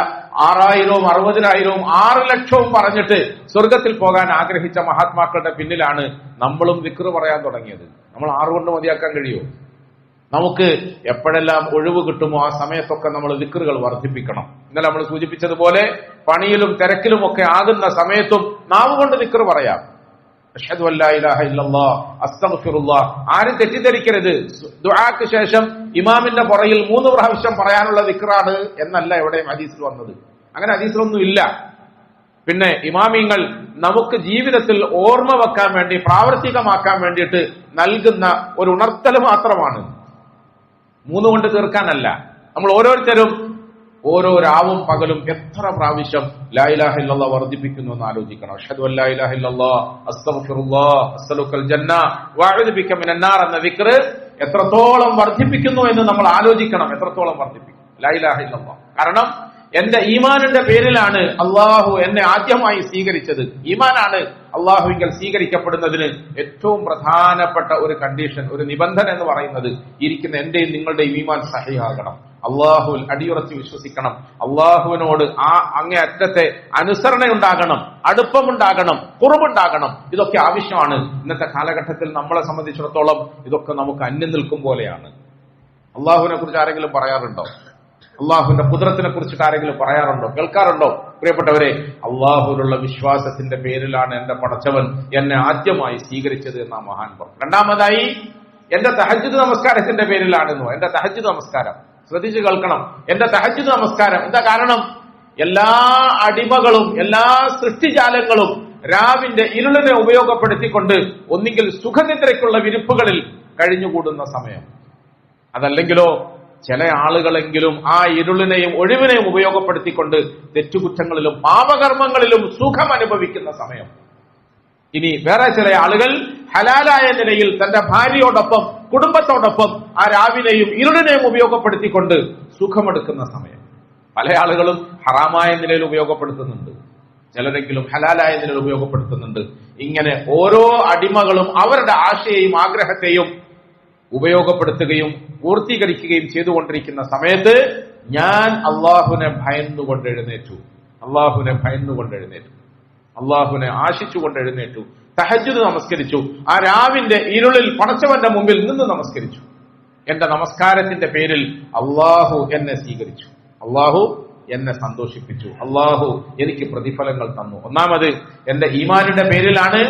6000-ഉം 60,000-ഉം 6 ലക്ഷവും പറഞ്ഞിട്ട് സ്വർഗത്തിൽ പോകാൻ ആഗ്രഹിച്ച മഹാത്മാക്കളുടെ പിന്നിലാണ് നമ്മളും ദിക്ർ പറയാൻ തുടങ്ങിയത്. നമ്മൾ 6 കൊണ്ട് മതിയാക്കാൻ കഴിയുമോ? നമുക്ക് എപ്പോഴെല്ലാം ഒഴിവ് കിട്ടുമോ ആ സമയത്തൊക്കെ നമ്മൾ ദിക്റുകൾ വർദ്ധിപ്പിക്കണം. ഇന്നലെ നമ്മൾ സൂചിപ്പിച്ചതുപോലെ പണിയിലും തിരക്കിലും ഒക്കെ ആകുന്ന സമയത്തും നാവ് കൊണ്ട് ദിക്ർ പറയാം. അഷ്ഹദു അൻ ലാ ഇലാഹ ഇല്ലല്ലാഹ് അസ്തഗ്ഫിറുല്ലാഹ്. ആരും തെറ്റിദ്ധരിക്കരുത്, ദുആക്ക് ശേഷം ഇമാമിന്റെ പുറകിൽ 3 പ്രാവശ്യം പറയാനുള്ള ദിക്റാണ് എന്നല്ല എവിടെയും ഹദീസിൽ വന്നത്. അങ്ങനെ ഹദീസിലൊന്നും ഇല്ല. പിന്നെ ഇമാമിങ്ങൾ നമുക്ക് ജീവിതത്തിൽ ഓർമ്മ വെക്കാൻ വേണ്ടി, പ്രാവർത്തികമാക്കാൻ വേണ്ടിയിട്ട് നൽകുന്ന ഒരു ഉണർത്തൽ മാത്രമാണ്, 3 കൊണ്ട് തീർക്കാനല്ല. നമ്മൾ ഓരോരുത്തരും ഓരോ രാവും പകലും എത്ര പ്രാവശ്യം ലാ ഇലാഹ ഇല്ലല്ലാഹ് വർദ്ധിപ്പിക്കുന്നു എന്ന് ആലോചിക്കണം. അഷ്ഹദു അൻ ലാ ഇലാഹ ഇല്ലല്ലാഹ് അസ്തഗ്ഫിറുല്ലാഹ് അസ്അലുക്കൽ ജന്ന വഅഊദു ബിക മിനൻ നാർ എന്ന ദിക്ർ എത്രത്തോളം വർദ്ധിപ്പിക്കുന്നു എന്ന് നമ്മൾ ആലോചിക്കണം. എത്രത്തോളം വർദ്ധിപ്പിക്കും ലാ ഇലാഹ ഇല്ലല്ലാഹ്? കാരണം എന്റെ ഈമാനിന്റെ പേരിലാണ് അള്ളാഹു എന്നെ ആദ്യമായി സ്വീകരിച്ചത്. ഈമാനാണ് അള്ളാഹുവിങ്കൽ സ്വീകരിക്കപ്പെടുന്നതിന് ഏറ്റവും പ്രധാനപ്പെട്ട ഒരു കണ്ടീഷൻ, ഒരു നിബന്ധന എന്ന് പറയുന്നത് ഇരിക്കുന്ന എന്റെയും നിങ്ങളുടെയും ഈമാൻ സഹിഹാകണം. അള്ളാഹുവിൽ അടിയുറച്ച് വിശ്വസിക്കണം. അള്ളാഹുവിനോട് ആ അങ്ങേയറ്റത്തെ അനുസരണയുണ്ടാകണം, അടുപ്പമുണ്ടാകണം, കുറവുണ്ടാകണം. ഇതൊക്കെ ആവശ്യമാണ്. ഇന്നത്തെ കാലഘട്ടത്തിൽ നമ്മളെ സംബന്ധിച്ചിടത്തോളം ഇതൊക്കെ നമുക്ക് അന്യം നിൽക്കും പോലെയാണ്. അള്ളാഹുവിനെ കുറിച്ച് ആരെങ്കിലും പറയാറുണ്ടോ? അള്ളാഹുവിന്റെ ഖുദ്റത്തിനെ കുറിച്ചിട്ട് ആരെങ്കിലും പറയാറുണ്ടോ, കേൾക്കാറുണ്ടോ? പ്രിയപ്പെട്ടവരെ, അള്ളാഹുവിലുള്ള വിശ്വാസത്തിന്റെ പേരിലാണ് എന്റെ പടച്ചവൻ എന്നെ ആദ്യമായി സ്വീകരിച്ചത് എന്ന മഹാൻ പറഞ്ഞു. രണ്ടാമതായി എന്റെ തഹജ്ജുദ് നമസ്കാരത്തിന്റെ പേരിലാണെന്നോ. എന്റെ തഹജ്ജുദ് നമസ്കാരം ശ്രദ്ധിച്ചു കേൾക്കണം. എന്റെ തഹജ്ജുദ് നമസ്കാരം എന്താ കാരണം? എല്ലാ അടിമകളും എല്ലാ സൃഷ്ടിജാലങ്ങളും രാവിന്റെ ഇരുളിനെ ഉപയോഗപ്പെടുത്തിക്കൊണ്ട് ഒന്നുകിൽ സുഖനിദ്രയ്ക്കുള്ള വിരിപ്പുകളിൽ കഴിഞ്ഞുകൂടുന്ന സമയം, അതല്ലെങ്കിലോ ചില ആളുകളെങ്കിലും ആ ഇരുളിനെയും ഒഴിവിനെയും ഉപയോഗപ്പെടുത്തിക്കൊണ്ട് തെറ്റുകുറ്റങ്ങളിലും പാപകർമ്മങ്ങളിലും സുഖം അനുഭവിക്കുന്ന സമയം. ഇനി വേറെ ചില ആളുകൾ ഹലാലായ നിലയിൽ തന്റെ ഭാര്യയോടൊപ്പം കുടുംബത്തോടൊപ്പം ആ രാവിനെയും ഇരുളിനെയും ഉപയോഗപ്പെടുത്തിക്കൊണ്ട് സുഖമെടുക്കുന്ന സമയം. പല ആളുകളും ഹറാമായ നിലയിൽ ഉപയോഗപ്പെടുത്തുന്നുണ്ട്, ചിലരെങ്കിലും ഹലാലായ നിലയിൽ ഉപയോഗപ്പെടുത്തുന്നുണ്ട്. ഇങ്ങനെ ഓരോ അടിമകളും അവരുടെ ആശയെയും ആഗ്രഹത്തെയും ഉപയോഗപ്പെടുത്തുകയും പൂർത്തീകരിക്കുകയും ചെയ്തുകൊണ്ടിരിക്കുന്ന സമയത്ത് ഞാൻ അള്ളാഹുവിനെ ഭയന്നുകൊണ്ട് എഴുന്നേറ്റു, അള്ളാഹുവിനെ ആശിച്ചുകൊണ്ട് എഴുന്നേറ്റു, തഹജ്ജുദ് നമസ്കരിച്ചു. ആ രാവിന്റെ ഇരുളിൽ പടച്ചവന്റെ മുമ്പിൽ നിന്ന് നമസ്കരിച്ചു. എന്റെ നമസ്കാരത്തിന്റെ പേരിൽ അള്ളാഹു എന്നെ സ്വീകരിച്ചു, അള്ളാഹു എന്നെ സന്തോഷിപ്പിച്ചു, അള്ളാഹു എനിക്ക് പ്രതിഫലങ്ങൾ തന്നു. ഒന്നാമത് എന്റെ ഈമാനിന്റെ പേരിലാണ്,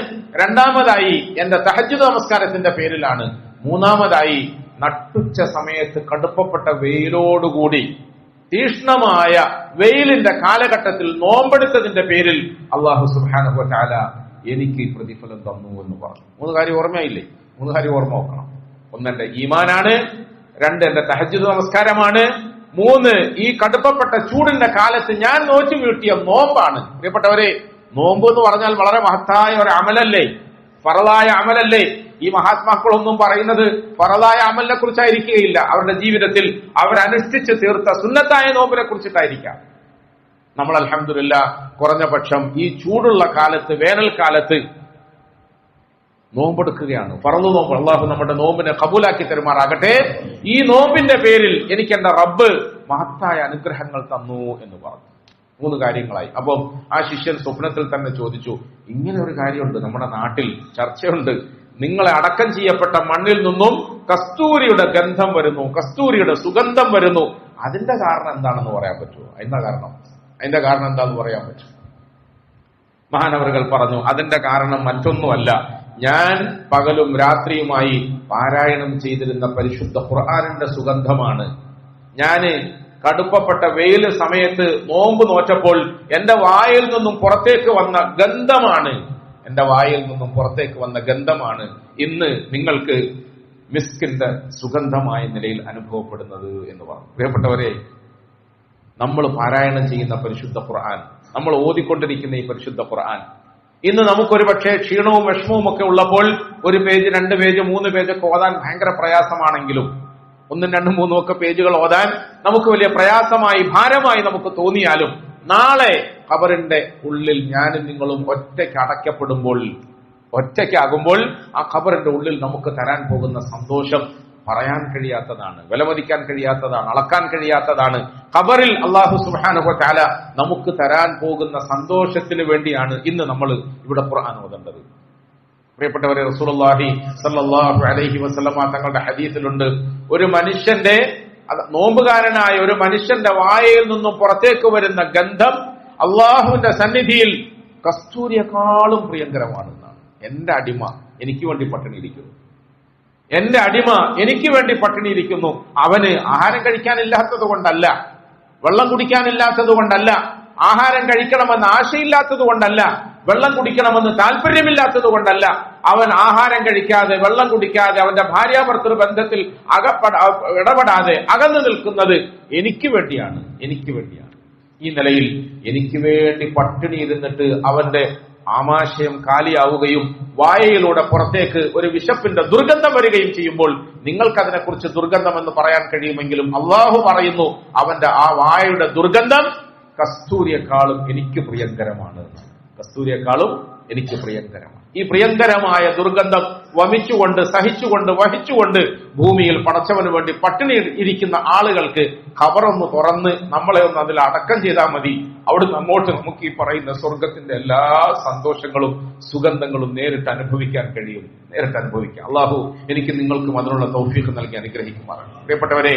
രണ്ടാമതായി എന്റെ തഹജ്ജുദ് നമസ്കാരത്തിന്റെ പേരിലാണ്, മൂന്നാമതായി നട്ടുച്ച സമയത്ത് കടുപ്പപ്പെട്ട വെയിലോടുകൂടി തീഷ്ണമായ വെയിലിന്റെ കാലഘട്ടത്തിൽ നോമ്പെടുത്തതിന്റെ പേരിൽ അള്ളാഹു സുബ്ഹാനഹു വ തആല എനിക്ക് പ്രതിഫലം തന്നു എന്ന് പറഞ്ഞു. 3 കാര്യം ഓർമ്മയില്ലേ? 3 കാര്യം ഓർമ്മ വെക്കണം. 1 എന്റെ ഈമാനാണ്, 2 എന്റെ തഹജ്ജുദ് നമസ്കാരമാണ്, 3 ഈ കടുപ്പപ്പെട്ട ചൂടിന്റെ കാലത്ത് ഞാൻ നോച്ചു വീട്ടിയ നോമ്പാണ്. പ്രിയപ്പെട്ടവരെ, നോമ്പ് എന്ന് പറഞ്ഞാൽ വളരെ മഹത്തായ ഒരു അമലല്ലേ? ഫറലായ അമലല്ലേ. ഈ മഹാത്മാക്കളൊന്നും പറയുന്നത് ഫറലായ അമലിനെ കുറിച്ചായിരിക്കുകയില്ല. അവരുടെ ജീവിതത്തിൽ അവരനുഷ്ഠിച്ച് തീർത്ത സുന്നത്തായ നോമ്പിനെ കുറിച്ചിട്ടായിരിക്കാം. നമ്മൾ അൽഹംദുലില്ലാ കുറഞ്ഞ പക്ഷം ഈ ചൂടുള്ള കാലത്ത്, വേനൽക്കാലത്ത് നോമ്പെടുക്കുകയാണ്. ഫറള് നോമ്പ്. അള്ളാഹു നമ്മുടെ നോമ്പിനെ കബൂലാക്കി തരുമാറാകട്ടെ. ഈ നോമ്പിന്റെ പേരിൽ എനിക്ക് എന്റെ റബ്ബ് മഹത്തായ അനുഗ്രഹങ്ങൾ തന്നു എന്ന് പറഞ്ഞു. 3 കാര്യങ്ങളായി. അപ്പം ആ ശിഷ്യൻ സ്വപ്നത്തിൽ തന്നെ ചോദിച്ചു, ഇങ്ങനെ ഒരു കാര്യമുണ്ട്, നമ്മുടെ നാട്ടിൽ ചർച്ചയുണ്ട്, നിങ്ങളെ അടക്കം ചെയ്യപ്പെട്ട മണ്ണിൽ നിന്നും കസ്തൂരിയുടെ ഗന്ധം വരുന്നു, കസ്തൂരിയുടെ സുഗന്ധം വരുന്നു. അതിന്റെ കാരണം എന്താണെന്ന് പറയാൻ പറ്റുമോ? അതിന്റെ കാരണം എന്താന്ന് പറയാൻ പറ്റും? മഹാനവറുകൾ പറഞ്ഞു, അതിന്റെ കാരണം മറ്റൊന്നുമല്ല, ഞാൻ പകലും രാത്രിയുമായി പാരായണം ചെയ്തിരുന്ന പരിശുദ്ധ ഖുർആനിന്റെ സുഗന്ധമാണ്. ഞാന് കടുപ്പപ്പെട്ട വെയിൽ സമയത്ത് നോമ്പ് നോറ്റപ്പോൾ എന്റെ വായിൽ നിന്നും പുറത്തേക്ക് വന്ന ഗന്ധമാണ് ഇന്ന് നിങ്ങൾക്ക് മിസ്കിന്റെ സുഗന്ധമായ നിലയിൽ അനുഭവപ്പെടുന്നത് എന്ന് പറഞ്ഞു. പ്രിയപ്പെട്ടവരെ, നമ്മൾ പാരായണം ചെയ്യുന്ന പരിശുദ്ധ ഖുർആൻ, നമ്മൾ ഓതിക്കൊണ്ടിരിക്കുന്ന ഈ പരിശുദ്ധ ഖുർആൻ, ഇന്ന് നമുക്കൊരു പക്ഷേ ക്ഷീണവും വിഷമവും ഒക്കെ ഉള്ളപ്പോൾ 1 പേജ് 2 പേജ് 3 പേജൊക്കെ ഓതാൻ ഭയങ്കര പ്രയാസമാണെങ്കിലും 1, 2, 3 ഒക്കെ പേജുകൾ ഓതാൻ നമുക്ക് വലിയ പ്രയാസമായി, ഭാരമായി നമുക്ക് തോന്നിയാലും, നാളെ ഖബറിന്റെ ഉള്ളിൽ ഞാനും നിങ്ങളും ഒറ്റയ്ക്കാകുമ്പോൾ ആ ഖബറിന്റെ ഉള്ളിൽ നമുക്ക് തരാൻ പോകുന്ന സന്തോഷം പറയാൻ കഴിയാത്തതാണ്, വിലമതിക്കാൻ കഴിയാത്തതാണ്, അളക്കാൻ കഴിയാത്തതാണ്. ഖബറിൽ അല്ലാഹു സുബ്ഹാനഹു വ തആല നമുക്ക് തരാൻ പോകുന്ന സന്തോഷത്തിന് വേണ്ടിയാണ് ഇന്ന് നമ്മൾ ഇവിടെ ഖുർആൻ ഓതേണ്ടത്. പ്രിയപ്പെട്ടവരെ, റസൂലുള്ളാഹി സ്വല്ലല്ലാഹു അലൈഹി വസല്ലമ തങ്ങളുടെ ഹദീസിലുണ്ട്, ഒരു മനുഷ്യന്റെ, നോമ്പുകാരനായ ഒരു മനുഷ്യന്റെ വായയിൽ നിന്നും പുറത്തേക്ക് വരുന്ന ഗന്ധം അള്ളാഹുവിന്റെ സന്നിധിയിൽ കസ്തൂരിയെക്കാളും പ്രിയങ്കരമാണെന്നാണ്. എന്റെ അടിമ എനിക്ക് വേണ്ടി പട്ടിണിയിരിക്കുന്നു, അവന് ആഹാരം കഴിക്കാനില്ലാത്തത് കൊണ്ടല്ല, വെള്ളം കുടിക്കാനില്ലാത്തത് കൊണ്ടല്ല, ആഹാരം കഴിക്കണമെന്ന് ആശയില്ലാത്തത് കൊണ്ടല്ല, വെള്ളം കുടിക്കണമെന്ന് താല്പര്യമില്ലാത്തത് കൊണ്ടല്ല, അവൻ ആഹാരം കഴിക്കാതെ, വെള്ളം കുടിക്കാതെ, അവന്റെ ഭാര്യാഭർത്തൃ ബന്ധത്തിൽ ഇടപെടാതെ അകന്നു നിൽക്കുന്നത് എനിക്ക് വേണ്ടിയാണ്. ഈ നിലയിൽ എനിക്ക് വേണ്ടി പട്ടിണി ഇരുന്നിട്ട് അവന്റെ ആമാശയം കാലിയാവുകയും വായയിലൂടെ പുറത്തേക്ക് ഒരു വിശപ്പിന്റെ ദുർഗന്ധം വരികയും ചെയ്യുമ്പോൾ നിങ്ങൾക്കതിനെക്കുറിച്ച് ദുർഗന്ധം എന്ന് പറയാൻ കഴിയുമെങ്കിലും അള്ളാഹു പറയുന്നു, അവന്റെ ആ വായയുടെ ദുർഗന്ധം കസ്തൂരിയെക്കാളും എനിക്ക് പ്രിയങ്കരമാണ്. ഈ പ്രിയങ്കരമായ ദുർഗന്ധം വമിച്ചുകൊണ്ട്, സഹിച്ചുകൊണ്ട്, വഹിച്ചുകൊണ്ട് ഭൂമിയിൽ പടച്ചവന് വേണ്ടി പട്ടിണി ഇരിക്കുന്ന ആളുകൾക്ക് ഖബറൊന്ന് തുറന്ന് നമ്മളെ ഒന്ന് അതിൽ അടക്കം ചെയ്താൽ മതി. അവിടുന്ന് അങ്ങോട്ട് നമുക്ക് ഈ പറയുന്ന സ്വർഗത്തിന്റെ എല്ലാ സന്തോഷങ്ങളും സുഗന്ധങ്ങളും നേരിട്ട് അനുഭവിക്കാൻ കഴിയും. അള്ളാഹു എനിക്ക് നിങ്ങൾക്കും അതിനുള്ള തൗഫീഖ് നൽകി അനുഗ്രഹിക്കുമാറാണ്. പ്രിയപ്പെട്ടവരെ,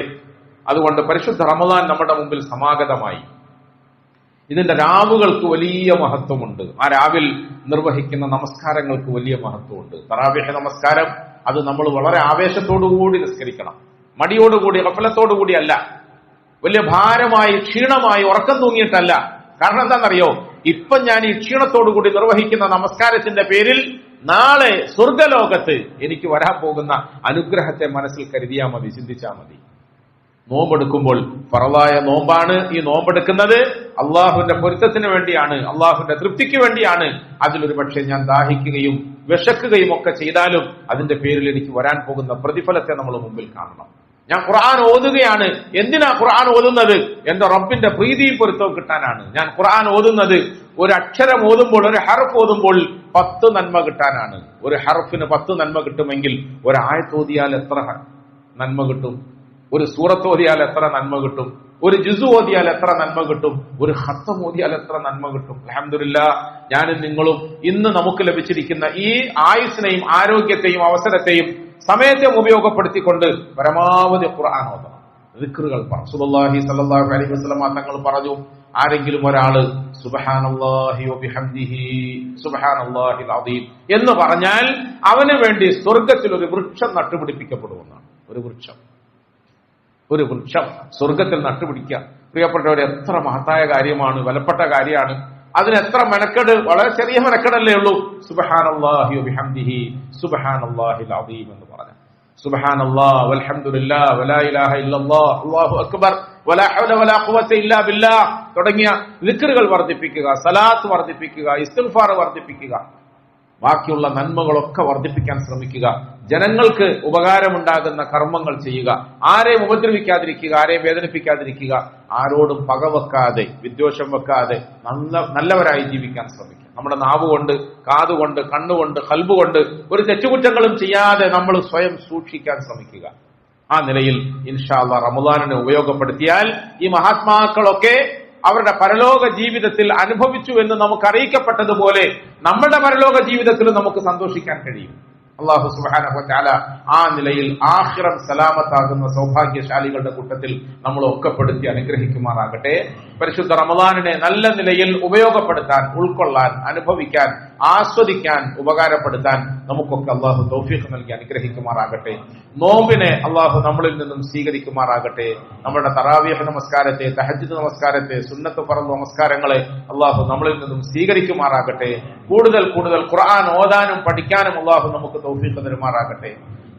അതുകൊണ്ട് പരിശുദ്ധ റമദാൻ നമ്മുടെ മുമ്പിൽ സമാഗതമായി. ഇതിന്റെ രാവുകൾക്ക് വലിയ മഹത്വമുണ്ട്. ആ രാവിൽ നിർവഹിക്കുന്ന നമസ്കാരങ്ങൾക്ക് വലിയ മഹത്വമുണ്ട്. തറാവീഹ് നമസ്കാരം അത് നമ്മൾ വളരെ ആവേശത്തോടുകൂടി നിസ്കരിക്കണം, മടിയോടുകൂടി, ഗഫലത്തോടുകൂടി അല്ല, വലിയ ഭാരമായി ക്ഷീണമായി ഉറക്കം തൂങ്ങിയിട്ടല്ല. കാരണം എന്താണെന്നറിയോ? ഇപ്പം ഞാൻ ഈ ക്ഷീണത്തോടുകൂടി നിർവഹിക്കുന്ന നമസ്കാരത്തിന്റെ പേരിൽ നാളെ സ്വർഗലോകത്ത് എനിക്ക് വരാൻ പോകുന്ന അനുഗ്രഹത്തെ മനസ്സിൽ കരുതിയാൽ മതി, ചിന്തിച്ചാൽ മതി. നോമ്പെടുക്കുമ്പോൾ ഫറളായ നോമ്പാണ്. ഈ നോമ്പെടുക്കുന്നത് അള്ളാഹുവിന്റെ പൊരുത്തത്തിന് വേണ്ടിയാണ്, അള്ളാഹുവിന്റെ തൃപ്തിക്ക് വേണ്ടിയാണ്. അതിലൊരു പക്ഷേ ഞാൻ ദാഹിക്കുകയും വിശക്കുകയും ഒക്കെ ചെയ്താലും അതിന്റെ പേരിൽ എനിക്ക് വരാൻ പോകുന്ന പ്രതിഫലത്തെ നമ്മൾ മുമ്പിൽ കാണണം. ഞാൻ ഖുർആൻ ഓതുകയാണ്. എന്തിനാ ഖുർആൻ ഓതുന്നത്? എന്റെ റബ്ബിന്റെ പ്രീതിയും പൊരുത്തവും കിട്ടാനാണ്. ഞാൻ ഖുർആൻ ഓതുന്നത് ഒരു അക്ഷരം ഓതുമ്പോൾ, ഒരു ഹർഫ് ഓതുമ്പോൾ 10 നന്മ കിട്ടാനാണ്. ഒരു ഹർഫിന് 10 നന്മ കിട്ടുമെങ്കിൽ ഒരു ആയത്ത് ഓതിയാൽ എത്ര നന്മ കിട്ടും? ഒരു സൂറത്ത് ഓതിയാൽ എത്ര നന്മ കിട്ടും? ഒരു ജുസു ഓതിയാൽ എത്ര നന്മ കിട്ടും? ഒരു ഖത്തം ഓതിയാൽ എത്ര നന്മ കിട്ടും? അൽഹംദുലില്ലാഹ്, ഞാനും നിങ്ങളും ഇന്ന് നമുക്ക് ലഭിച്ചിരിക്കുന്ന ഈ ആയുസ്സിനെയും ആരോഗ്യത്തെയും അവസരത്തെയും സമയത്തെയും ഉപയോഗപ്പെടുത്തിക്കൊണ്ട് പരമാവധി ഖുർആൻ ഓതണം. ദിക്റുകൾ റസൂലുള്ളാഹി സ്വല്ലല്ലാഹു അലൈഹി വസല്ലം തങ്ങൾ പറഞ്ഞു, ആരെങ്കിലും ഒരാള് സുബ്ഹാനല്ലാഹി വബിഹംദിഹി സുബ്ഹാനല്ലാഹിൽ അദീം എന്ന് പറഞ്ഞാൽ അവന് വേണ്ടി സ്വർഗത്തിൽ ഒരു വൃക്ഷം നട്ടുപിടിപ്പിക്കപ്പെടുമെന്നാണ്. ഒരു വൃക്ഷം സ്വർഗത്തിൽ നട്ടുപിടിക്കുക. പ്രിയപ്പെട്ടവരെ, എത്ര മഹത്തായ കാര്യമാണ്, വിലപ്പെട്ട കാര്യമാണ്. അതിന് എത്ര മെനക്കെട്, വളരെ ചെറിയ മെനക്കെടല്ലേ ഉള്ളൂ. സുബ്ഹാനല്ലാഹി വബിഹംദിഹി സുബ്ഹാനല്ലാഹിൽ അദീം എന്ന് പറഞ്ഞു. സുബ്ഹാനല്ലാഹ് വൽഹംദുലില്ലാഹ് വലാ ഇലാഹ ഇല്ലല്ലാഹ് അല്ലാഹു അക്ബർ വലാ ഹൗല വലാ ഖുവത ഇല്ലാ ബില്ലാഹ് തുടങ്ങിയ ദിക്റുകൾ വർദ്ധിപ്പിക്കുക, സലാത്ത് വർദ്ധിപ്പിക്കുക, ഇസ്തിഗ്ഫാർ വർദ്ധിപ്പിക്കുക. ബാക്കിയുള്ള നന്മകളൊക്കെ വർദ്ധിപ്പിക്കാൻ ശ്രമിക്കുക. ജനങ്ങൾക്ക് ഉപകാരമുണ്ടാകുന്ന കർമ്മങ്ങൾ ചെയ്യുക. ആരെയും ഉപദ്രവിക്കാതിരിക്കുക, ആരെയും വേദനിപ്പിക്കാതിരിക്കുക. ആരോടും പകവെക്കാതെ വിദ്വേഷം വെക്കാതെ നല്ലവരായി ജീവിക്കാൻ ശ്രമിക്കുക. നമ്മുടെ നാവുകൊണ്ട്, കാതുകൊണ്ട്, കണ്ണുകൊണ്ട്, ഖൽബുകൊണ്ട് ഒരു തെറ്റുകുറ്റങ്ങളും ചെയ്യാതെ നമ്മൾ സ്വയം സൂക്ഷിക്കാൻ ശ്രമിക്കുക. ആ നിലയിൽ ഇൻഷാ അല്ലാഹ് റമദാനിനെ ഉപയോഗപ്പെടുത്തിയാൽ ഈ മഹാത്മാക്കളൊക്കെ അവരുടെ പരലോക ജീവിതത്തിൽ അനുഭവിച്ചു എന്ന് നമുക്ക് അറിയിക്കപ്പെട്ടതുപോലെ നമ്മുടെ പരലോക ജീവിതത്തിൽ നമുക്ക് സന്തോഷിക്കാൻ കഴിയും. അല്ലാഹു സുബ്ഹാനഹു വ തആല ആ നിലയിൽ ആഖിറം സലാമത്താകുന്ന സൗഭാഗ്യശാലികളുടെ കൂട്ടത്തിൽ നമ്മൾ ഒക്കപ്പെടുത്തി അനുഗ്രഹിക്കുമാറാകട്ടെ. പരിശുദ്ധ റമദാനിനെ നല്ല നിലയിൽ ഉപയോഗപ്പെടുത്താൻ, ഉൾക്കൊള്ളാൻ, അനുഭവിക്കാൻ, ആസ്വദിക്കാൻ, ഉപകാരപ്പെടുത്താൻ നമുക്കൊക്കെ അള്ളാഹു തൗഫീഖ് നൽകി അനുഗ്രഹിക്കുമാറാകട്ടെ. നോമ്പിനെ അള്ളാഹു നമ്മളിൽ നിന്നും സ്വീകരിക്കുമാറാകട്ടെ. നമ്മുടെ തറാവീഹ് നമസ്കാരത്തെ, തഹജ്ജുദ് നമസ്കാരത്തെ, സുന്നത്ത് ഫർദ് നമസ്കാരങ്ങളെ അള്ളാഹു നമ്മളിൽ നിന്നും സ്വീകരിക്കുമാറാകട്ടെ. കൂടുതൽ കൂടുതൽ ഖുർആൻ ഓതാനും പഠിക്കാനും അള്ളാഹു നമുക്ക് തൗഫീഖ് തരുമാറാകട്ടെ.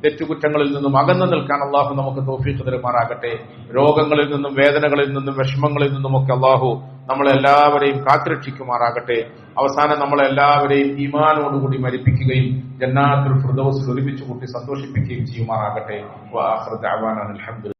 തെറ്റുകുറ്റങ്ങളിൽ നിന്നും അകന്നു നിൽക്കാൻ അള്ളാഹു നമുക്ക് തൗഫീഖ് തരുമാറാകട്ടെ. രോഗങ്ങളിൽ നിന്നും, വേദനകളിൽ നിന്നും, വിഷമങ്ങളിൽ നിന്നുമൊക്കെ അള്ളാഹു നമ്മളെല്ലാവരെയും കാത്തുരക്ഷിക്കുമാറാകട്ടെ. അവസാനം നമ്മളെല്ലാവരെയും ഈമാനോടുകൂടി മരിപ്പിക്കുകയും ജന്നാത്തുൽ ഫിർദൗസിൽ ഒരുമിച്ച് കൂട്ടി സന്തോഷിപ്പിക്കുകയും ചെയ്യുമാറാകട്ടെ. വആഖിറു ദഅവാനാ അൽഹംദുലില്ലാഹ്.